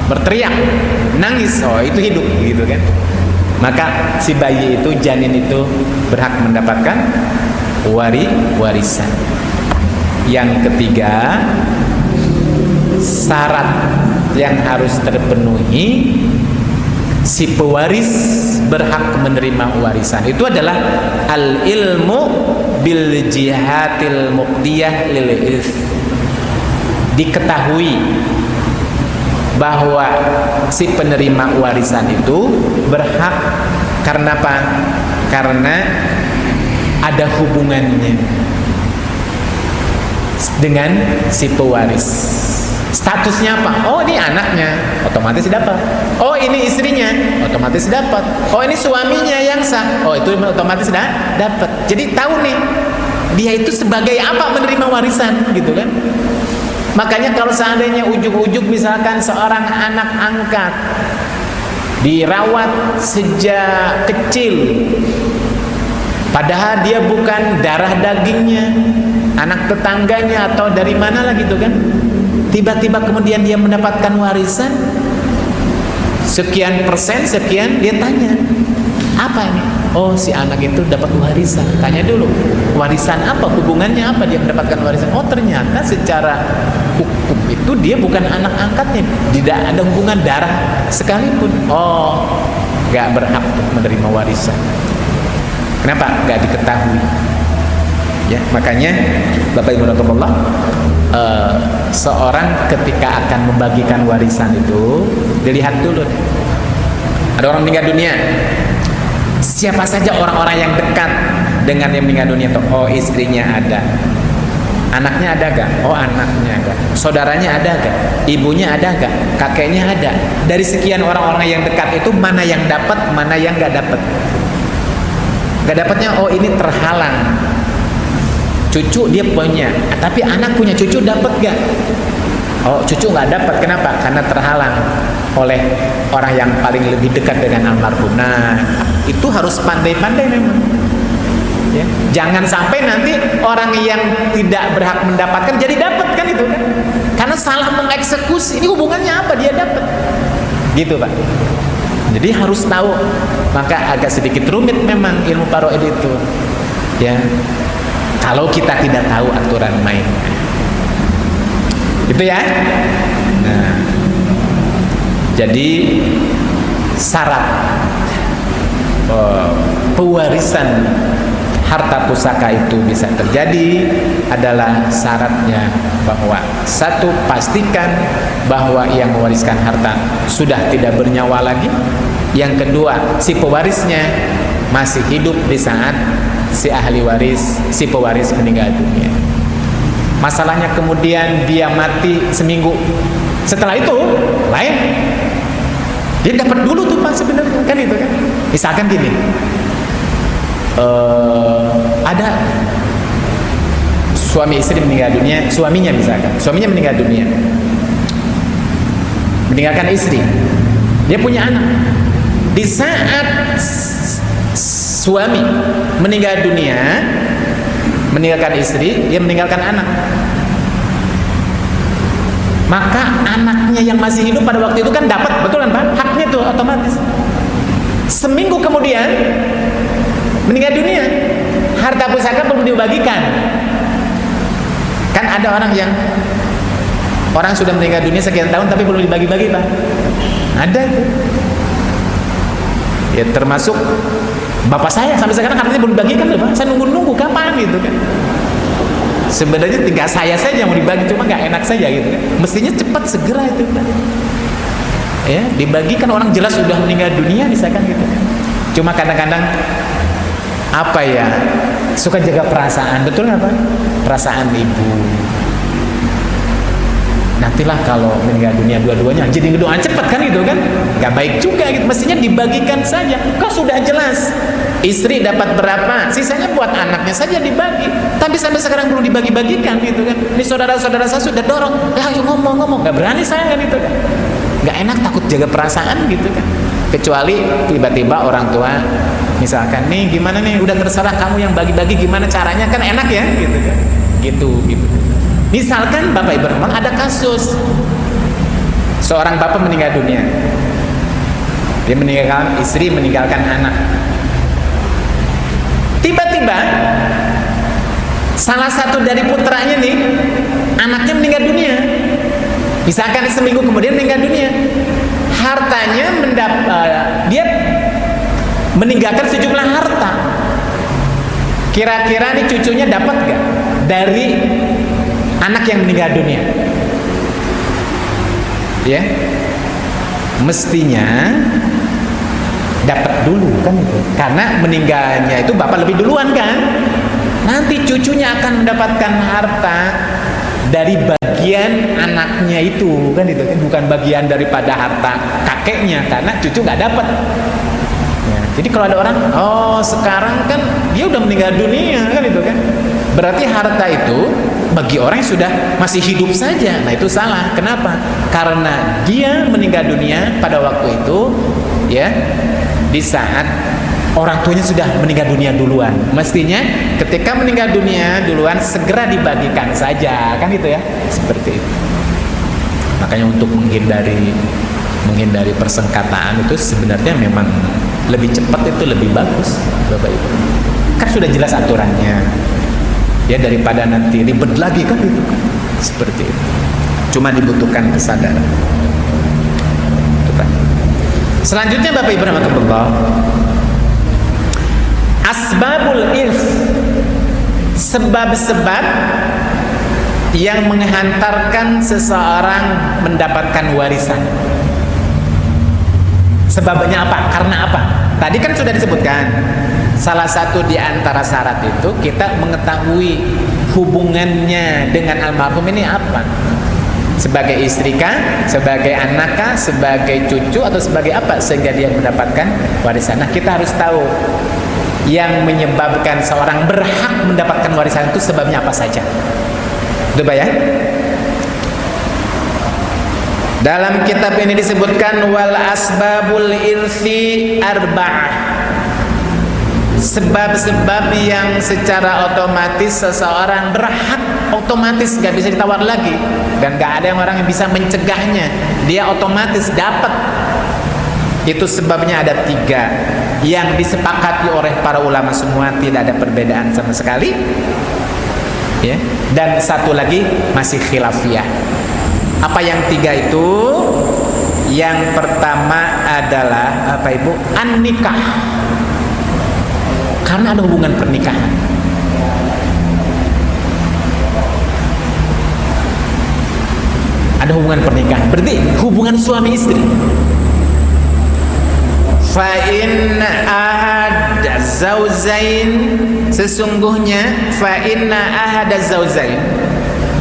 berteriak, nangis, oh itu hidup gitu kan. Maka si bayi itu, janin itu berhak mendapatkan warisan. Yang ketiga, syarat yang harus terpenuhi si pewaris berhak menerima warisan itu adalah al ilmu bil jihatil muqdiyah lil irth, diketahui bahwa si penerima warisan itu berhak karena apa? Karena ada hubungannya dengan si pewaris. Statusnya apa? Oh, ini anaknya, otomatis dapat. Oh, ini istrinya, otomatis dapat. Oh, ini suaminya yang sah, oh itu otomatis dapat. Jadi tahu nih, dia itu sebagai apa menerima warisan, gitu kan? Makanya kalau seandainya ujug-ujug misalkan seorang anak angkat dirawat sejak kecil, padahal dia bukan darah dagingnya, anak tetangganya atau dari mana lah gitu kan, tiba-tiba kemudian dia mendapatkan warisan sekian persen, sekian, dia tanya, apa ini? Oh, si anak itu dapat warisan. Tanya dulu, warisan apa? Hubungannya apa dia mendapatkan warisan? Oh, ternyata secara hukum itu dia bukan anak angkatnya, tidak ada hubungan darah sekalipun. Oh, gak berhak untuk menerima warisan. Kenapa? Gak diketahui. Ya, makanya Bapak Ibu Rahmatullah, seorang ketika akan membagikan warisan itu dilihat dulu. Ada orang meninggal dunia, siapa saja orang-orang yang dekat dengan yang meninggal dunia itu? Oh, istrinya ada, anaknya ada gak? Oh, anaknya ada, saudaranya ada gak? Ibunya ada gak? Kakeknya ada. Dari sekian orang-orang yang dekat itu mana yang dapat, mana yang gak dapat? Gak dapatnya, oh ini terhalang. Cucu dia punya, tapi anak punya cucu dapat gak? Oh, cucu nggak dapat. Kenapa? Karena terhalang oleh orang yang paling lebih dekat dengan almarhum. Nah, itu harus pandai-pandai memang. Ya. Jangan sampai nanti orang yang tidak berhak mendapatkan jadi dapat, kan itu kan? Karena salah mengeksekusi. Ini hubungannya apa dia dapat? Gitu, Pak. Jadi harus tahu. Maka agak sedikit rumit memang ilmu faraid itu. Ya. Kalau kita tidak tahu aturan main, itu ya. Nah, jadi syarat pewarisan harta pusaka itu bisa terjadi adalah syaratnya bahwa satu, pastikan bahwa yang mewariskan harta sudah tidak bernyawa lagi. Yang kedua, si pewarisnya masih hidup di saat si ahli waris, si pewaris meninggal dunia. Masalahnya kemudian dia mati seminggu setelah itu lain, dia dapat dulu tuh Pak sebenarnya, kan itu kan. Misalkan gini, ada suami istri meninggal dunia, suaminya meninggal dunia, meninggalkan istri, dia punya anak. Di saat suami meninggal dunia, meninggalkan istri, dia meninggalkan anak, maka anaknya yang masih hidup pada waktu itu kan dapat, betul kan Pak? Haknya tuh otomatis. Seminggu kemudian meninggal dunia, harta pusaka belum dibagikan. Kan ada orang sudah meninggal dunia sekian tahun tapi belum dibagi-bagi Pak. Ada tuh. Ya termasuk bapak saya sampai sekarang hartanya belum dibagikan loh Pak. Saya nunggu kapan gitu kan. Sebenarnya tinggal saya saja mau dibagi, cuma nggak enak saja gitu kan. Mestinya cepat segera itu kan. Ya, dibagikan, orang jelas sudah meninggal dunia misalkan gitu kan. Cuma kadang-kadang apa ya, suka jaga perasaan, betul nggak Pak? Perasaan ibu. Nantilah kalau meninggal dunia dua-duanya jadi ngedoain cepat kan gitu kan, nggak baik juga gitu. Mestinya dibagikan saja. Kok sudah jelas istri dapat berapa, sisanya buat anaknya saja dibagi. Tapi sampai sekarang belum dibagi-bagikan gitu kan. Ini saudara-saudara saya sudah dorong, ayo ngomong, nggak berani saya kan gitu kan. Nggak enak, takut jaga perasaan gitu kan. Kecuali tiba-tiba orang tua misalkan, nih gimana nih, udah terserah kamu yang bagi-bagi, gimana caranya, kan enak ya gitu kan. Gitu. Misalkan Bapak Ibu memang ada kasus seorang bapak meninggal dunia, dia meninggalkan istri, meninggalkan anak. Tiba-tiba salah satu dari putranya nih, anaknya meninggal dunia. Misalkan seminggu kemudian meninggal dunia, hartanya dia meninggalkan sejumlah harta. Kira-kira nih cucunya dapat gak dari anak yang meninggal dunia? ya mestinya dapat dulu kan itu, karena meninggalnya itu bapak lebih duluan kan, nanti cucunya akan mendapatkan harta dari bagian anaknya itu kan, itu kan bukan bagian daripada harta kakeknya, karena cucu nggak dapat ya. Jadi kalau ada orang, oh sekarang kan dia udah meninggal dunia kan, itu kan berarti harta itu bagi orang yang sudah masih hidup saja. Nah itu salah. Kenapa? Karena dia meninggal dunia pada waktu itu ya, di saat orang tuanya sudah meninggal dunia duluan. Mestinya ketika meninggal dunia duluan segera dibagikan saja kan, gitu ya, seperti itu. Makanya untuk menghindari persengketaan itu sebenarnya memang lebih cepat itu lebih bagus, Bapak Ibu. Kan sudah jelas aturannya ya, daripada nanti ribet lagi kan, itu kan seperti itu. Cuma dibutuhkan kesadaran. Itu kan. Selanjutnya Bapak Ibu rahmatullah, asbabul irth, sebab-sebab yang menghantarkan seseorang mendapatkan warisan. Sebabnya apa? Karena apa? Tadi kan sudah disebutkan, salah satu di antara syarat itu kita mengetahui hubungannya dengan almarhum ini apa. Sebagai istri kah, sebagai anak kah, sebagai cucu, atau sebagai apa sehingga dia mendapatkan warisan. Nah kita harus tahu yang menyebabkan seorang berhak mendapatkan warisan itu sebabnya apa saja. Coba ya. Dalam kitab ini disebutkan wal asbabul irsi arba'ah, sebab-sebab yang secara otomatis seseorang berhak, otomatis gak bisa ditawar lagi, dan gak ada orang yang bisa mencegahnya, dia otomatis dapat. Itu sebabnya ada 3 yang disepakati oleh para ulama semua, tidak ada perbedaan sama sekali ya. Dan satu lagi masih khilafiyah. Apa yang 3 itu? Yang pertama adalah apa Ibu? An-nikah. Karena ada hubungan pernikahan. Ada hubungan pernikahan, berarti hubungan suami istri. Fa inna ahad zauzain, sesungguhnya fa inna ahad zauzain,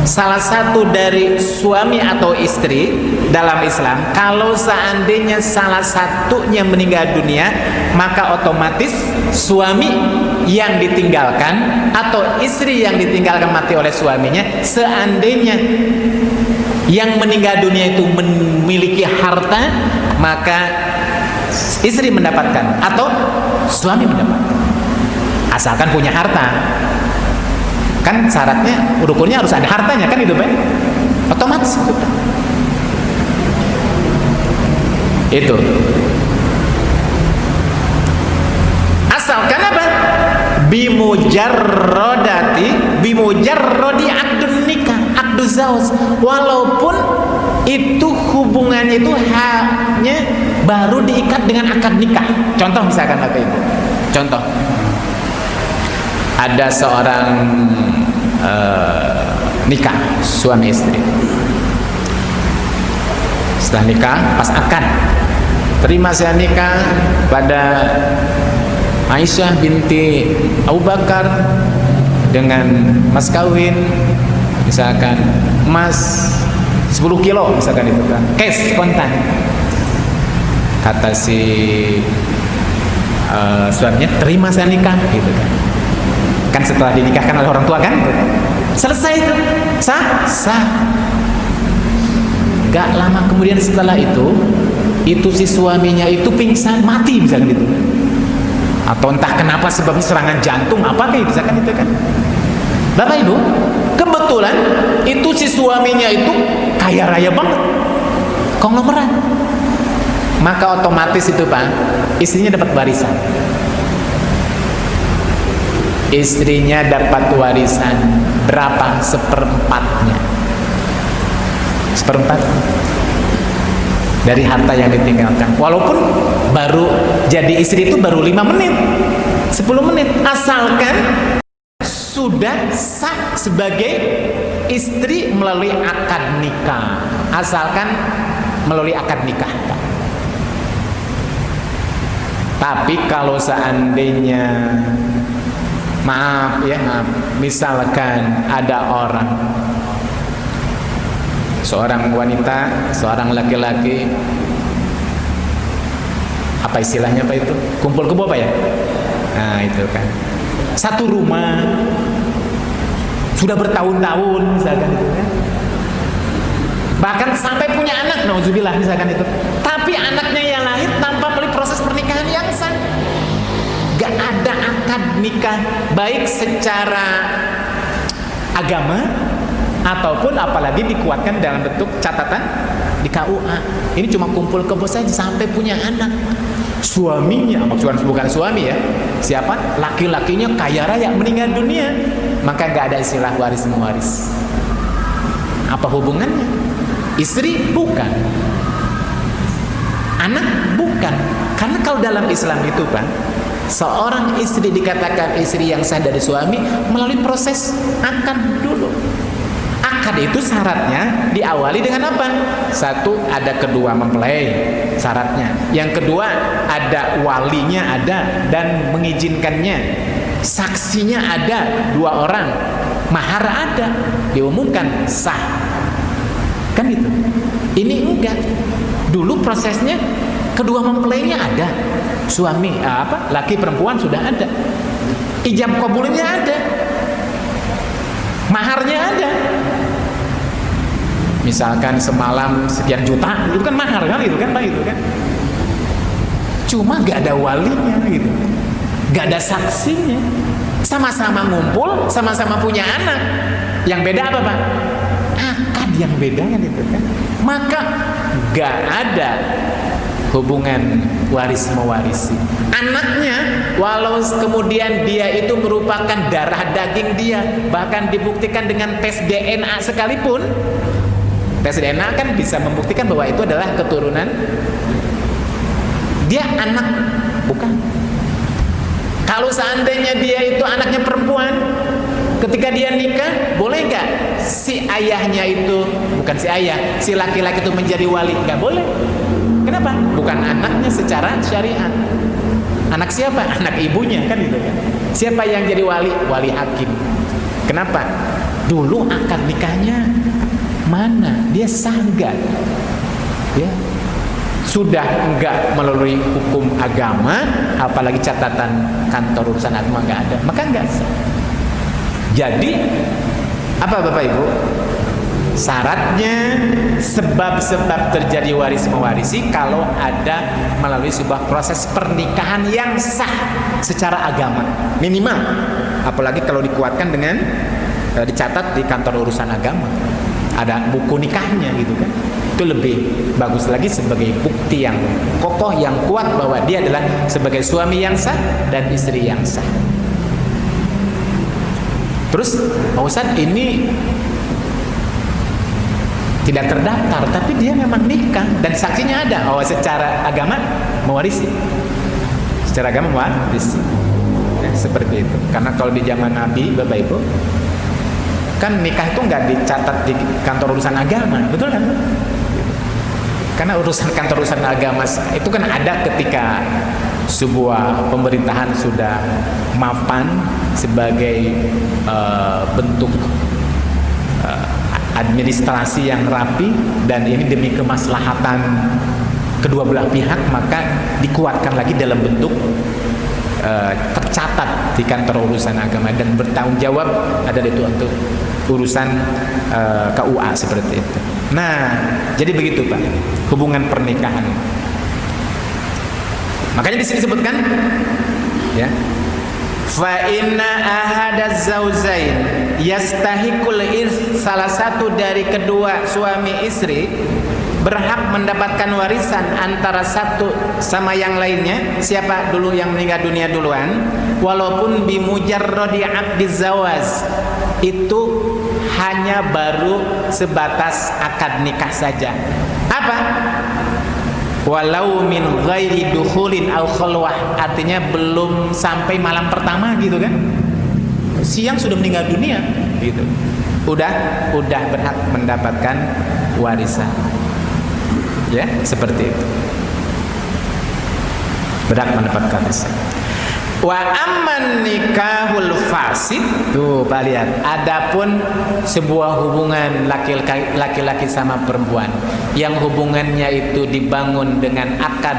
salah satu dari suami atau istri dalam Islam, kalau seandainya salah satunya meninggal dunia, maka otomatis suami yang ditinggalkan atau istri yang ditinggalkan mati oleh suaminya, seandainya yang meninggal dunia itu memiliki harta, maka istri mendapatkan atau suami mendapatkan, asalkan punya harta. Kan syaratnya, rukunnya harus ada hartanya kan, itu Pak, otomatis itu. Asalkan apa? bimujarrodi akdun nikah, akdu zauz, walaupun itu hubungannya itu hanya baru diikat dengan akad nikah. Contoh misalkan Bapak Ibu, contoh ada seorang nikah, suami istri. Setelah nikah, pas akad, terima saya nikah pada Aisyah binti Abu Bakar dengan mas kawin misalkan emas 10 kilo misalkan, itu kan cash kontan. Kata si suaminya, terima saya nikah, gitu kan. Kan setelah dinikahkan oleh orang tua kan, selesai itu, sah. Gak lama kemudian setelah itu si suaminya itu pingsan, mati misalkan gitu, atau entah kenapa sebabnya serangan jantung apa kayak misalkan itu kan. Bapak Ibu, kebetulan itu si suaminya itu kaya raya banget, konglomerat, maka otomatis itu Pak, istrinya dapat warisan. Istrinya dapat warisan berapa? Seperempatnya. Seperempat dari harta yang ditinggalkan. Walaupun baru jadi istri itu baru 5 menit, 10 menit, asalkan sudah sah sebagai istri melalui akad nikah. Asalkan melalui akad nikah, Pak. Tapi kalau seandainya maaf, misalkan ada orang, seorang wanita, seorang laki-laki, apa istilahnya Pak itu? Kumpul kebo Pak ya? Nah itu kan, satu rumah sudah bertahun-tahun misalkan itu kan, bahkan sampai punya anak, nauzubillah misalkan itu, tapi anaknya yang lahir tanpa melalui proses pernikahan yang sah. Gak ada akad nikah baik secara agama ataupun apalagi dikuatkan dalam bentuk catatan di KUA. Ini cuma kumpul kebo saja sampai punya anak. Suaminya, maksudnya bukan suami ya, siapa? Laki-lakinya kaya raya meninggal dunia, maka gak ada istilah waris mewaris. Apa hubungannya? Istri bukan, anak bukan. Karena kalau dalam Islam itu Pak, seorang istri dikatakan istri yang sah dari suami melalui proses akad dulu. Akad itu syaratnya diawali dengan apa? Satu, ada kedua mempelai syaratnya. Yang kedua, ada walinya ada dan mengizinkannya. Saksinya ada 2 orang. Mahar ada, diumumkan sah. Kan gitu. Ini enggak. Dulu prosesnya kedua mempelainya ada. Suami laki perempuan sudah ada. Ijab kabulnya ada. Maharnya ada. Misalkan semalam sekian juta, itu kan mahar kan gitu kan Pak itu kan. Cuma gak ada walinya gitu. Gak ada saksinya. Sama-sama ngumpul, sama-sama punya anak. Yang beda apa Pak? Akad yang beda kan itu kan. Maka gak ada hubungan waris mewarisi. Anaknya walau kemudian dia itu merupakan darah daging dia, bahkan dibuktikan dengan tes DNA sekalipun, tes DNA kan bisa membuktikan bahwa itu adalah keturunan dia, anak bukan. Kalau seandainya dia itu anaknya perempuan, ketika dia nikah, boleh nggak si ayahnya itu, bukan si ayah, si laki-laki itu menjadi wali? Nggak boleh. Kenapa? Bukan anaknya secara syariat. Anak siapa? Anak ibunya kan gitu kan. Siapa yang jadi wali? Wali hakim. Kenapa? Dulu akad nikahnya mana? Dia sah enggak? Ya. Sudah enggak melalui hukum agama, apalagi catatan kantor urusan agama enggak ada, maka enggak sah. Jadi apa Bapak Ibu? Syaratnya sebab-sebab terjadi waris mewarisi kalau ada melalui sebuah proses pernikahan yang sah secara agama minimal, apalagi kalau dikuatkan dengan dicatat di kantor urusan agama, ada buku nikahnya gitu kan, itu lebih bagus lagi sebagai bukti yang kokoh, yang kuat bahwa dia adalah sebagai suami yang sah dan istri yang sah. Terus Pak Ustadz ini tidak terdaftar, tapi dia memang nikah dan saksinya ada. Oh, secara agama mewarisi. Secara agama mewarisi. Ya, seperti itu. Karena kalau di zaman Nabi, Bapak Ibu, kan nikah itu nggak dicatat di kantor urusan agama, betul kan? Karena urusan kantor urusan agama itu kan ada ketika sebuah pemerintahan sudah mapan sebagai bentuk administrasi yang rapi, dan ini demi kemaslahatan kedua belah pihak, maka dikuatkan lagi dalam bentuk tercatat di kantor urusan agama dan bertanggung jawab ada itu untuk urusan KUA seperti itu. Nah, jadi begitu Pak, hubungan pernikahan. Makanya di sini disebutkan ya, fa inna ahadaz zaujain yastahiqul irs, salah satu dari kedua suami istri berhak mendapatkan warisan antara satu sama yang lainnya. Siapa dulu yang meninggal dunia duluan, walaupun bimujarradi aqdiz zawaz, itu hanya baru sebatas akad nikah saja. Apa? Walau min ghairi dukhulin au khulwah, artinya belum sampai malam pertama gitu kan, siang sudah meninggal dunia gitu, udah berhak mendapatkan warisan Ya, seperti itu. Berhak mendapatkan warisan. Wa amman nikahul fasid, tuh Pak lihat, adapun sebuah hubungan laki-laki sama perempuan yang hubungannya itu dibangun dengan akad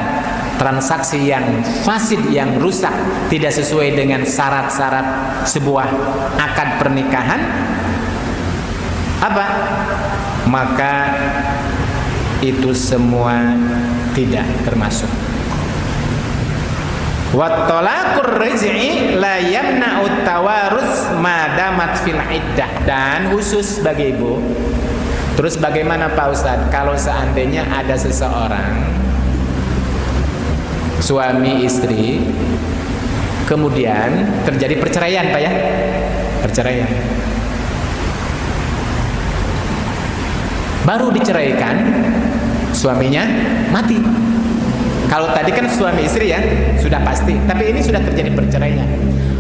transaksi yang fasid, yang rusak, tidak sesuai dengan syarat-syarat sebuah akad pernikahan, apa? Maka itu semua tidak termasuk. Wa talaqur raj'i la yamna'u tawarus ma damat fil iddah. Dan khusus bagi ibu, terus bagaimana Pak Ustadz kalau seandainya ada seseorang suami istri kemudian terjadi perceraian, Pak ya, perceraian, baru diceraikan, suaminya mati. Kalau tadi kan suami istri ya sudah pasti, tapi ini sudah terjadi perceraian.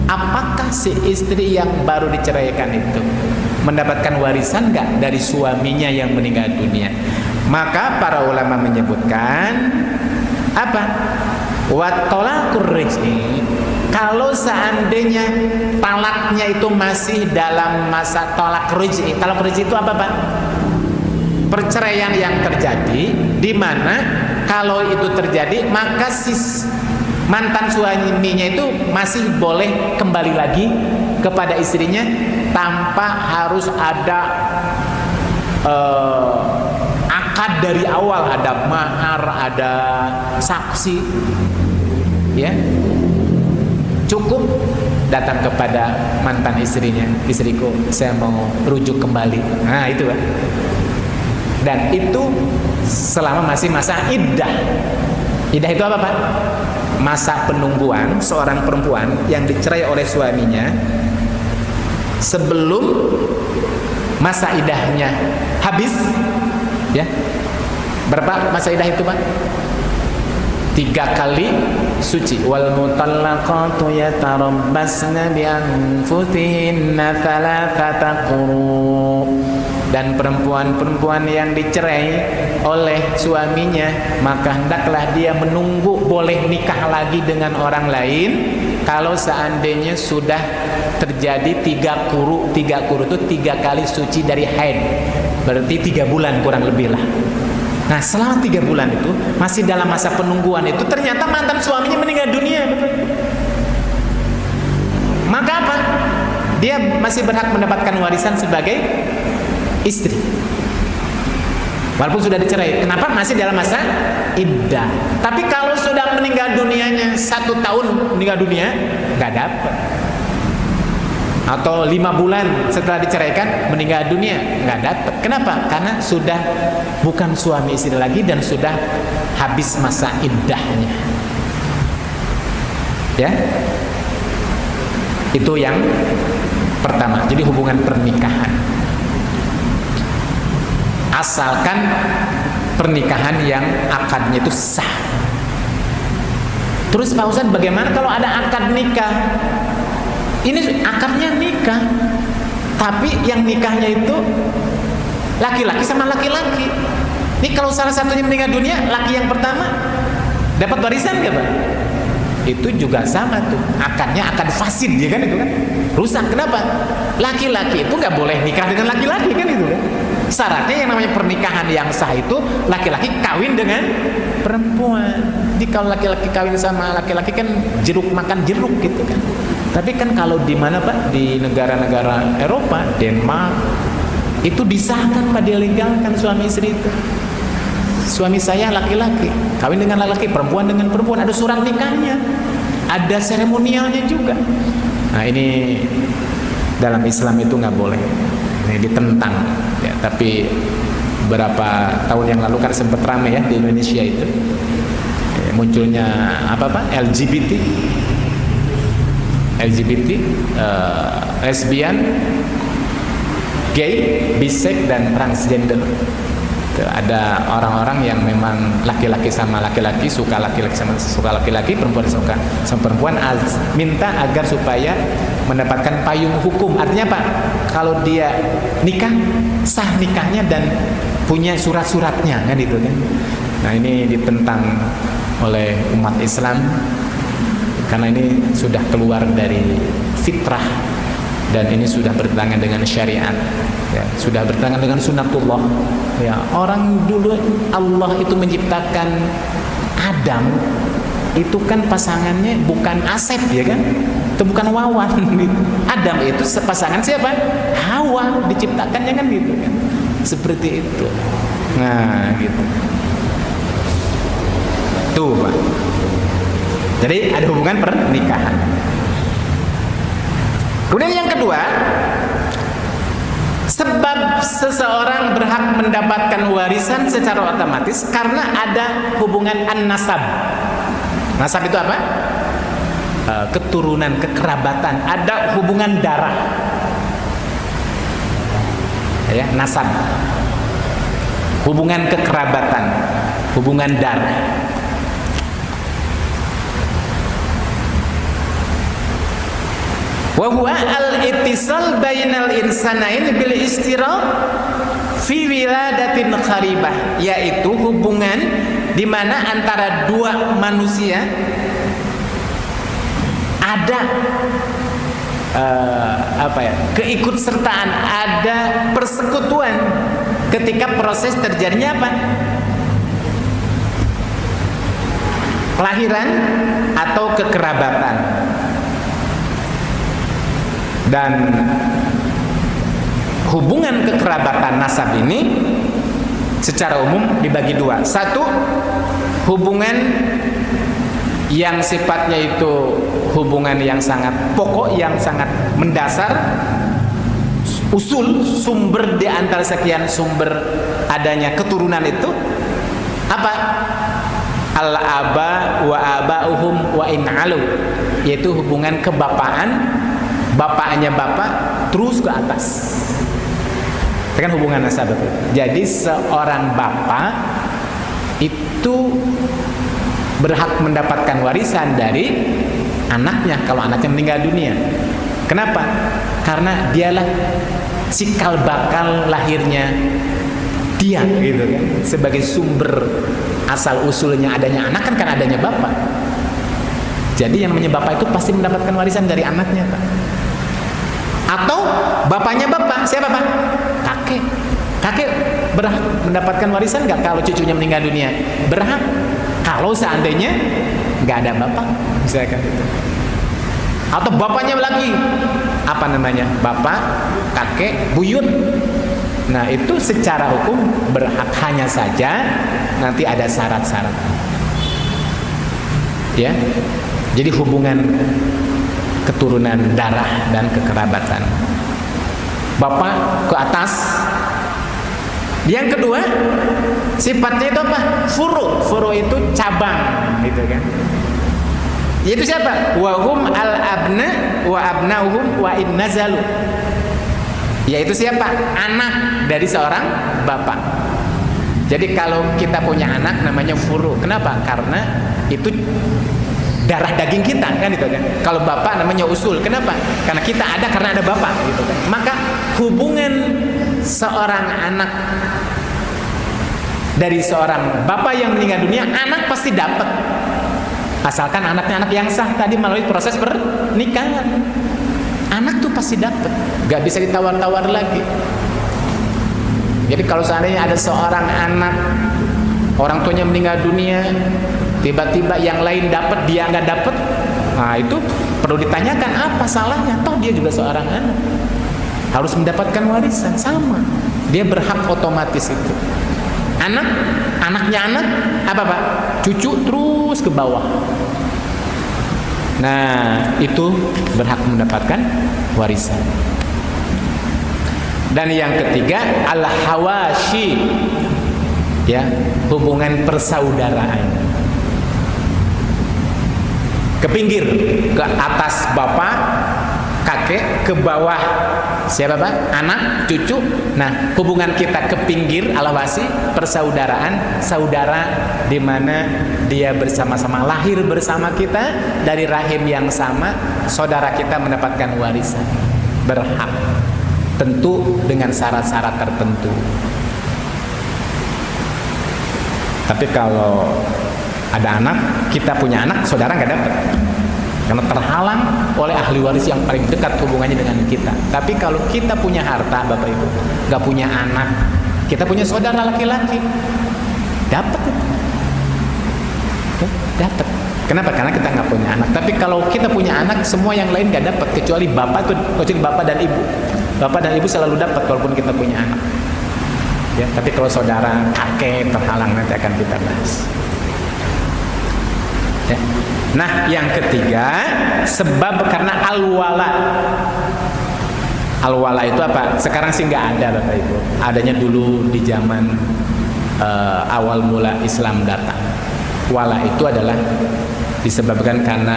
Apakah si istri yang baru diceraikan itu mendapatkan warisan nggak dari suaminya yang meninggal dunia? Maka para ulama menyebutkan apa? Wa talaqur raj'i, kalau seandainya talaknya itu masih dalam masa talak raj'i. Talak raj'i itu apa, Pak? Perceraian yang terjadi di mana kalau itu terjadi maka si mantan suaminya itu masih boleh kembali lagi kepada istrinya tanpa harus ada akad dari awal, ada mahar, ada saksi, ya. Cukup datang kepada mantan istrinya, istriku saya mau rujuk kembali. Nah itu Pak. Dan itu selama masih masa iddah. Iddah itu apa Pak? Masa penungguan seorang perempuan yang dicerai oleh suaminya sebelum masa iddahnya habis, ya. Berapa masa iddah itu Pak? 3 kali suci. Wal mutallaqatu yatarabbasna bi anfusihinna thalathata quru. Dan perempuan-perempuan yang dicerai oleh suaminya maka hendaklah dia menunggu boleh nikah lagi dengan orang lain kalau seandainya sudah terjadi 3 quru. 3 quru itu 3 kali suci dari haid, berarti 3 bulan kurang lebih lah. Nah selama 3 bulan itu masih dalam masa penungguan itu ternyata mantan suaminya meninggal dunia, betul? Maka apa? Dia masih berhak mendapatkan warisan sebagai istri walaupun sudah dicerai. Kenapa? Masih dalam masa iddah. Tapi kalau sudah meninggal dunianya 1 tahun meninggal dunia, nggak dapat. Atau 5 bulan setelah diceraikan meninggal dunia, nggak dapat. Kenapa? Karena sudah bukan suami istri lagi dan sudah habis masa iddahnya, ya. Itu yang pertama. Jadi hubungan pernikahan, asalkan pernikahan yang akadnya itu sah. Terus Pak Ustadz, bagaimana kalau ada akad nikah? Ini akadnya nikah, tapi yang nikahnya itu laki-laki sama laki-laki. Ini kalau salah satunya meninggal dunia, laki yang pertama dapat warisan nggak Pak? Itu juga sama tuh, akadnya akad fasid, ya kan, itu kan rusak. Kenapa? Laki-laki itu nggak boleh nikah dengan laki-laki, kan itu kan. Syaratnya yang namanya pernikahan yang sah itu laki-laki kawin dengan perempuan. Jadi kalau laki-laki kawin sama laki-laki kan jeruk makan jeruk gitu kan. Tapi kan kalau di mana Pak? Di negara-negara Eropa, Denmark, itu disahkan Pak, dilegalkan suami istri itu. Suami saya laki-laki kawin dengan laki-laki, perempuan dengan perempuan, ada surat nikahnya, ada seremonialnya juga. Nah ini dalam Islam itu nggak boleh, ini ditentang ya. Tapi beberapa tahun yang lalu kan sempat ramai ya di Indonesia itu ya, munculnya apa Pak? LGBT, lesbian, gay, bisex dan transgender. Ada orang-orang yang memang laki-laki sama laki-laki, suka laki-laki sama suka laki-laki, perempuan suka sama perempuan, minta agar supaya mendapatkan payung hukum. Artinya Pak, kalau dia nikah, sah nikahnya dan punya surat-suratnya kan itu kan. Nah, ini ditentang oleh umat Islam karena ini sudah keluar dari fitrah dan ini sudah bertentangan dengan syariat, ya, sudah bertentangan dengan sunatullah. Ya, orang dulu Allah itu menciptakan Adam itu kan pasangannya bukan Asep, ya kan? Itu bukan Wawan. Adam itu pasangan siapa? Hawa, diciptakannya kan gitu kan. Seperti itu. Nah, gitu. Tuh, Pak. Jadi ada hubungan pernikahan. Kemudian yang kedua, sebab seseorang berhak mendapatkan warisan secara otomatis karena ada hubungan an-nasab. Nasab itu apa? Keturunan, kekerabatan, ada hubungan darah. Ya, nasab. Hubungan kekerabatan, hubungan darah. Wa huwa al-ittisal bainal insanain bil istiraq fi wiladatin qaribah, yaitu hubungan di mana antara dua manusia ada keikutsertaan, ada persekutuan ketika proses terjadinya apa? Kelahiran atau kekerabatan. Dan hubungan kekerabatan nasab ini secara umum dibagi dua. Satu, hubungan yang sifatnya itu hubungan yang sangat pokok, yang sangat mendasar, usul, sumber di antara sekian sumber adanya keturunan itu apa? Al-aba wa aba'uhum wa in'alu, yaitu hubungan kebapaan, bapaknya bapak terus ke atas. Itu kan hubungan nasab. Jadi seorang bapak itu berhak mendapatkan warisan dari anaknya kalau anaknya meninggal dunia. Kenapa? Karena dialah cikal bakal lahirnya dia, gitu kan, sebagai sumber asal usulnya adanya anak kan karena adanya bapak. Jadi yang namanya bapak itu pasti mendapatkan warisan dari anaknya, Pak. Atau bapaknya bapak, siapa Pak? Kakek. Kakek berhak mendapatkan warisan nggak kalau cucunya meninggal dunia? Berhak. Kalau seandainya nggak ada bapak, misalkan itu. Atau bapaknya lagi, apa namanya? Bapak, kakek, buyut. Nah, itu secara hukum berhak, hanya saja nanti ada syarat-syarat. Ya. Jadi hubungan keturunan darah dan kekerabatan. Bapak ke atas. Yang kedua, sifatnya itu apa? Furu. Furu itu cabang, gitu kan. Yaitu siapa? Wahum al-abna wa abnauhum wa in nazalu. Yaitu siapa? Anak dari seorang bapak. Jadi kalau kita punya anak namanya furu. Kenapa? Karena itu darah daging kita, kan itu kan. Kalau bapak namanya usul. Kenapa? Karena kita ada karena ada bapak, gitu kan. Maka hubungan seorang anak dari seorang bapak yang meninggal dunia, anak pasti dapat. Asalkan anaknya anak yang sah tadi melalui proses pernikahan. Anak tuh pasti dapat, gak bisa ditawar-tawar lagi. Jadi kalau seandainya ada seorang anak, orang tuanya meninggal dunia, tiba-tiba yang lain dapat, dia nggak dapat, nah itu perlu ditanyakan apa salahnya. Toh dia juga seorang anak, harus mendapatkan warisan, sama. Dia berhak otomatis itu. Anaknya anak, apa Pak? Cucu terus ke bawah. Nah, itu berhak mendapatkan warisan. Dan yang ketiga, al-hawashi, ya, hubungan persaudaraan. Ke pinggir, ke atas bapak, kakek, ke bawah siapa Pak? Anak, cucu. Nah, hubungan kita ke pinggir, al-hawasi, persaudaraan, saudara di mana dia bersama-sama lahir bersama kita dari rahim yang sama, saudara kita mendapatkan warisan. Berhak. Tentu dengan syarat-syarat tertentu. Tapi kalau ada anak, kita punya anak, saudara nggak dapat, karena terhalang oleh ahli waris yang paling dekat hubungannya dengan kita. Tapi kalau kita punya harta, Bapak Ibu, nggak punya anak, kita punya saudara laki-laki, dapat itu. Dapat. Kenapa? Karena kita nggak punya anak. Tapi kalau kita punya anak, semua yang lain nggak dapat, kecuali bapak dan ibu. Bapak dan ibu selalu dapat walaupun kita punya anak. Ya, tapi kalau saudara, kakek terhalang, nanti akan kita bahas. Ya. Nah, yang ketiga, sebab karena al-wala. Al-wala itu apa? Sekarang sih nggak ada, Bapak Ibu. Adanya dulu di zaman awal mula Islam datang. Wala itu adalah disebabkan karena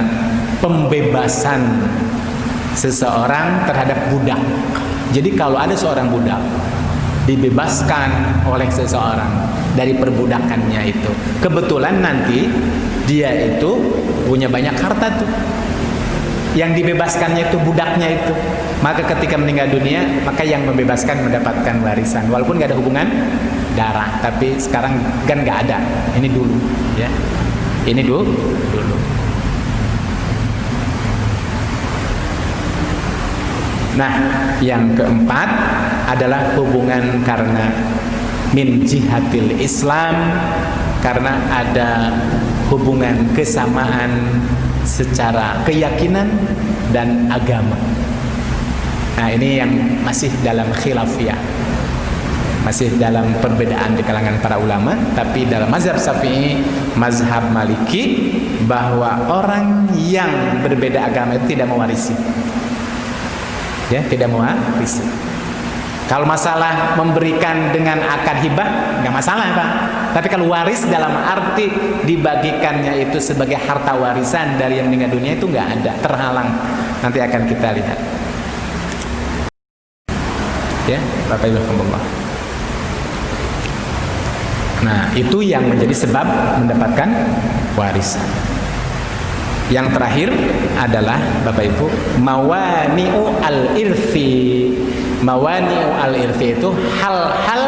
pembebasan seseorang terhadap budak. Jadi kalau ada seorang budak dibebaskan oleh seseorang dari perbudakannya itu, kebetulan nanti dia itu punya banyak harta tuh, yang dibebaskannya itu budaknya itu, maka ketika meninggal dunia, maka yang membebaskan mendapatkan warisan, walaupun nggak ada hubungan darah. Tapi sekarang kan nggak ada, ini dulu ya, ini dulu. Nah, yang keempat adalah hubungan karena min jihatil Islam, karena ada hubungan kesamaan secara keyakinan dan agama. Nah, ini yang masih dalam khilafiyah, masih dalam perbedaan di kalangan para ulama. Tapi dalam mazhab Syafi'i, mazhab Maliki, bahwa orang yang berbeda agama itu tidak mewarisi. Ya, tidak mewarisi. Kalau masalah memberikan dengan akad hibah, nggak masalah, Pak. Tapi kalau waris dalam arti dibagikannya itu sebagai harta warisan dari yang meninggal dunia, itu nggak ada, terhalang. Nanti akan kita lihat. Ya, Bapak Ibu alhamdulillah. Nah, itu yang menjadi sebab mendapatkan warisan. Yang terakhir adalah Bapak Ibu, mawani'u al-irthi. Mawani'u al-irthi itu hal-hal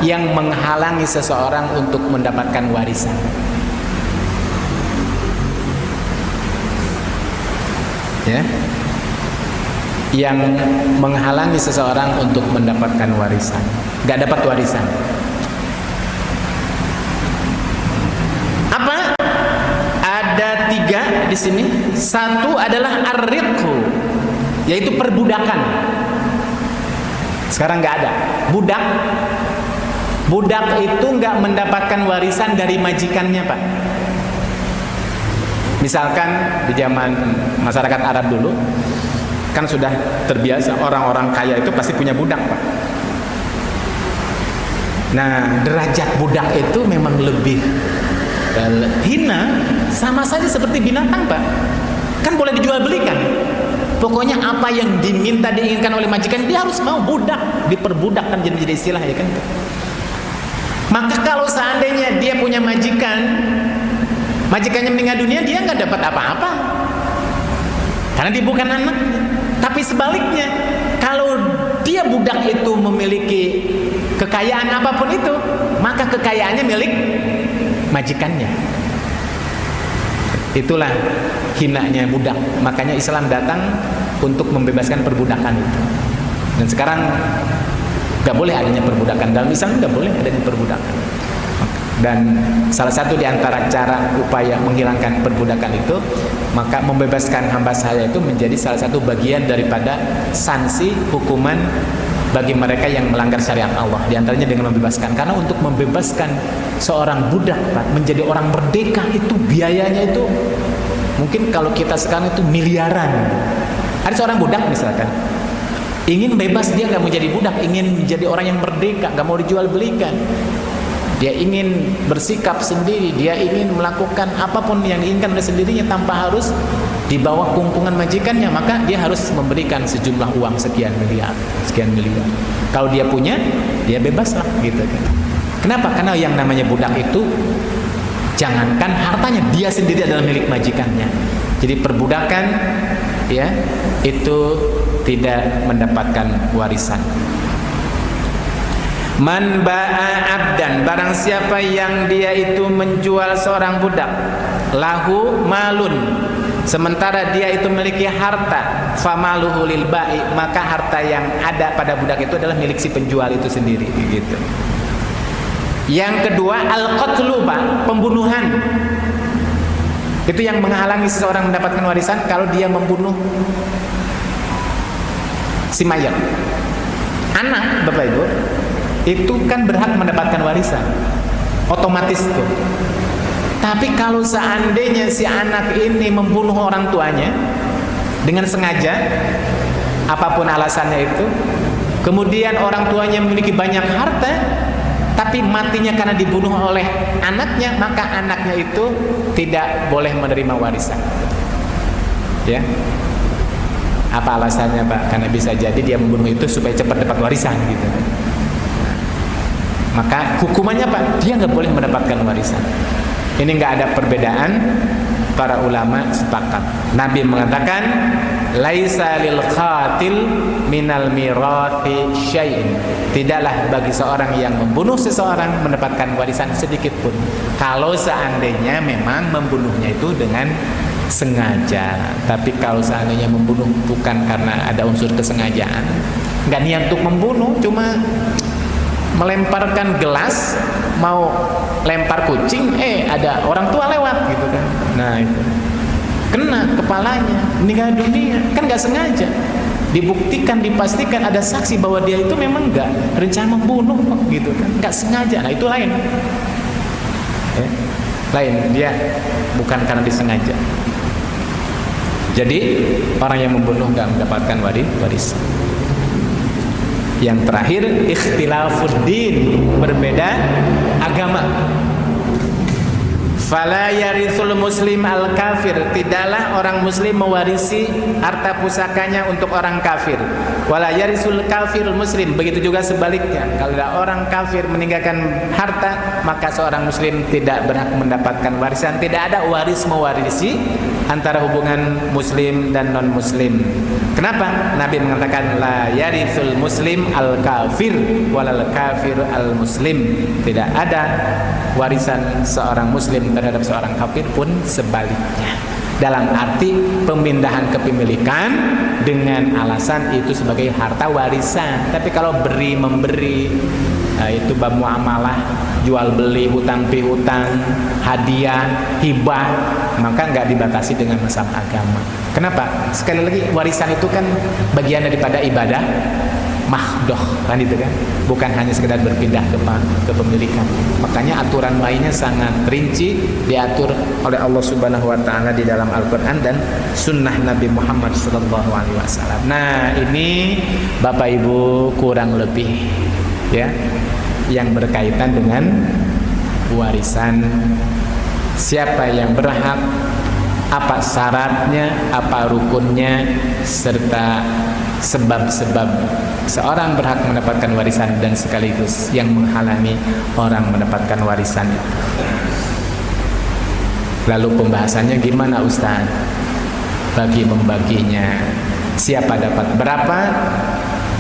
yang menghalangi seseorang untuk mendapatkan warisan. Ya. Yang menghalangi seseorang untuk mendapatkan warisan. Gak dapat warisan. Apa? Ada 3 di sini. Satu adalah ar-riqu, yaitu perbudakan. Sekarang nggak ada budak. Budak itu nggak mendapatkan warisan dari majikannya, Pak. Misalkan di zaman masyarakat Arab dulu, kan sudah terbiasa orang-orang kaya itu pasti punya budak, Pak. Nah, derajat budak itu memang lebih hina, sama saja seperti binatang, Pak. Kan boleh dijual belikan. Pokoknya apa yang diminta, diinginkan oleh majikan, dia harus mau. Budak, diperbudak kan jadi istilah, ya kan. Maka kalau seandainya dia punya majikan, majikannya meninggal dunia, dia nggak dapat apa-apa karena dia bukan anak. Tapi sebaliknya, kalau dia budak itu memiliki kekayaan apapun itu, maka kekayaannya milik majikannya. Itulah hinanya budak. Makanya Islam datang untuk membebaskan perbudakan itu. Dan sekarang gak boleh adanya perbudakan. Dalam Islam gak boleh adanya perbudakan. Dan salah satu di antara cara upaya menghilangkan perbudakan itu, maka membebaskan hamba saya itu menjadi salah satu bagian daripada sanksi hukuman bagi mereka yang melanggar syariat Allah. Di antaranya dengan membebaskan. Karena untuk membebaskan seorang budak, Pak, menjadi orang merdeka, itu biayanya itu mungkin kalau kita sekarang itu miliaran. Ada seorang budak misalkan ingin bebas, dia nggak mau jadi budak, ingin menjadi orang yang merdeka, nggak mau dijual belikan. Dia ingin bersikap sendiri, dia ingin melakukan apapun yang diinginkan oleh sendirinya tanpa harus di bawah kungkungan majikannya, maka dia harus memberikan sejumlah uang sekian miliar. Kalau dia punya, dia bebas lah, gitu kan. Kenapa? Karena yang namanya budak itu, jangankan hartanya, dia sendiri adalah milik majikannya. Jadi perbudakan, ya, itu tidak mendapatkan warisan. Man ba'a abdan, barang siapa yang dia itu menjual seorang budak, lahu malun, sementara dia itu memiliki harta, famaluhu lil ba'i, maka harta yang ada pada budak itu adalah milik si penjual itu sendiri, gitu. Yang kedua, al-qatlu, pembunuhan. Itu yang menghalangi seseorang mendapatkan warisan kalau dia membunuh si mayat. Anak, Bapak Ibu, itu kan berhak mendapatkan warisan otomatis tuh. Tapi kalau seandainya si anak ini membunuh orang tuanya dengan sengaja, apapun alasannya itu, kemudian orang tuanya memiliki banyak harta, tapi matinya karena dibunuh oleh anaknya, maka anaknya itu tidak boleh menerima warisan. Ya. Apa alasannya, Pak? Karena bisa jadi dia membunuh itu supaya cepat dapat warisan, gitu. Maka hukumannya Pak, dia nggak boleh mendapatkan warisan. Ini nggak ada perbedaan, para ulama sepakat. Nabi mengatakan, laisa lil qatil minal mirathi syai'in. Tidaklah bagi seorang yang membunuh seseorang mendapatkan warisan sedikit pun, kalau seandainya memang membunuhnya itu dengan sengaja. Tapi kalau seandainya membunuh bukan karena ada unsur kesengajaan, nggak niat untuk membunuh, cuma melemparkan gelas, mau lempar kucing, ada orang tua lewat, gitu kan. Nah itu kena kepalanya, meninggal dunia, kan nggak sengaja. Dibuktikan, dipastikan ada saksi bahwa dia itu memang nggak rencana membunuh, gitu kan, nggak sengaja. Nah itu lain, lain, dia bukan karena disengaja. Jadi orang yang membunuh nggak mendapatkan warisan. Yang terakhir, ikhtilafuddin, berbeda agama. Fala yarithul muslim al kafir, tidaklah orang muslim mewarisi harta pusakanya untuk orang kafir. Wala yarisul kafirul muslim, begitu juga sebaliknya. Kalau ada orang kafir meninggalkan harta, maka seorang muslim tidak berhak mendapatkan warisan. Tidak ada waris mewarisi antara hubungan muslim dan non muslim. Kenapa? Nabi mengatakan la yarithul muslim al kafir walal kafir al muslim. Tidak ada warisan seorang muslim terhadap seorang kafir pun sebaliknya. Dalam arti pemindahan kepemilikan dengan alasan itu sebagai harta warisan. Tapi kalau beri memberi, itu bab muamalah, jual beli, hutang piutang, hadiah, hibah, maka nggak dibatasi dengan masalah agama. Kenapa? Sekali lagi, warisan itu kan bagian daripada ibadah mahdoh, kan itu kan, bukan hanya sekedar berpindah ke kepemilikan. Makanya aturan mainnya sangat rinci, diatur oleh Allah Subhanahu Wa Taala di dalam Al-Quran dan Sunnah Nabi Muhammad SAW. Nah ini Bapak Ibu kurang lebih ya yang berkaitan dengan warisan, siapa yang berhak, apa syaratnya, apa rukunnya, serta sebab-sebab seorang berhak mendapatkan warisan dan sekaligus yang menghalangi orang mendapatkan warisan itu. Lalu pembahasannya gimana Ustaz? Bagi membaginya, siapa dapat berapa,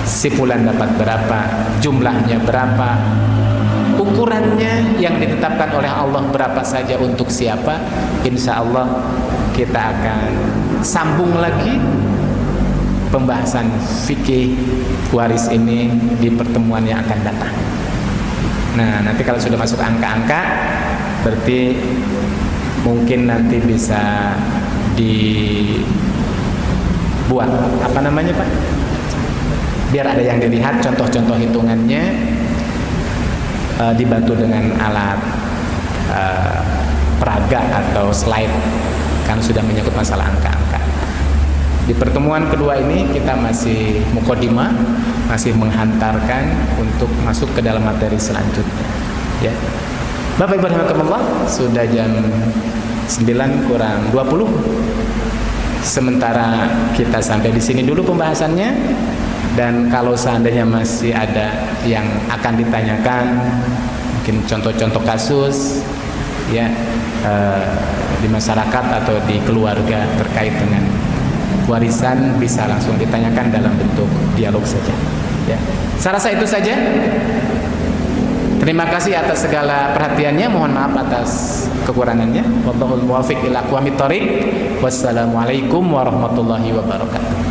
si fulan dapat berapa, jumlahnya berapa, ukurannya yang ditetapkan oleh Allah berapa saja untuk siapa. Insya Allah kita akan sambung lagi pembahasan fikih waris ini di pertemuan yang akan datang. Nah, nanti kalau sudah masuk angka-angka, berarti mungkin nanti bisa dibuat apa namanya Pak? Biar ada yang dilihat contoh-contoh hitungannya, dibantu dengan alat peraga atau slide, kan sudah menyangkut masalah angka-angka. Di pertemuan kedua ini kita masih mukodimah, masih menghantarkan untuk masuk ke dalam materi selanjutnya. Ya, Bapak Ibu rahimakumullah, sudah jam 9 kurang 20. Sementara kita sampai di sini dulu pembahasannya, dan kalau seandainya masih ada yang akan ditanyakan, mungkin contoh-contoh kasus ya di masyarakat atau di keluarga terkait dengan warisan, bisa langsung ditanyakan dalam bentuk dialog saja. Ya, saya rasa itu saja. Terima kasih atas segala perhatiannya, mohon maaf atas kekurangannya. Wallahul muwaffiq ila aqwamit thoriq. Wassalamualaikum warahmatullahi wabarakatuh.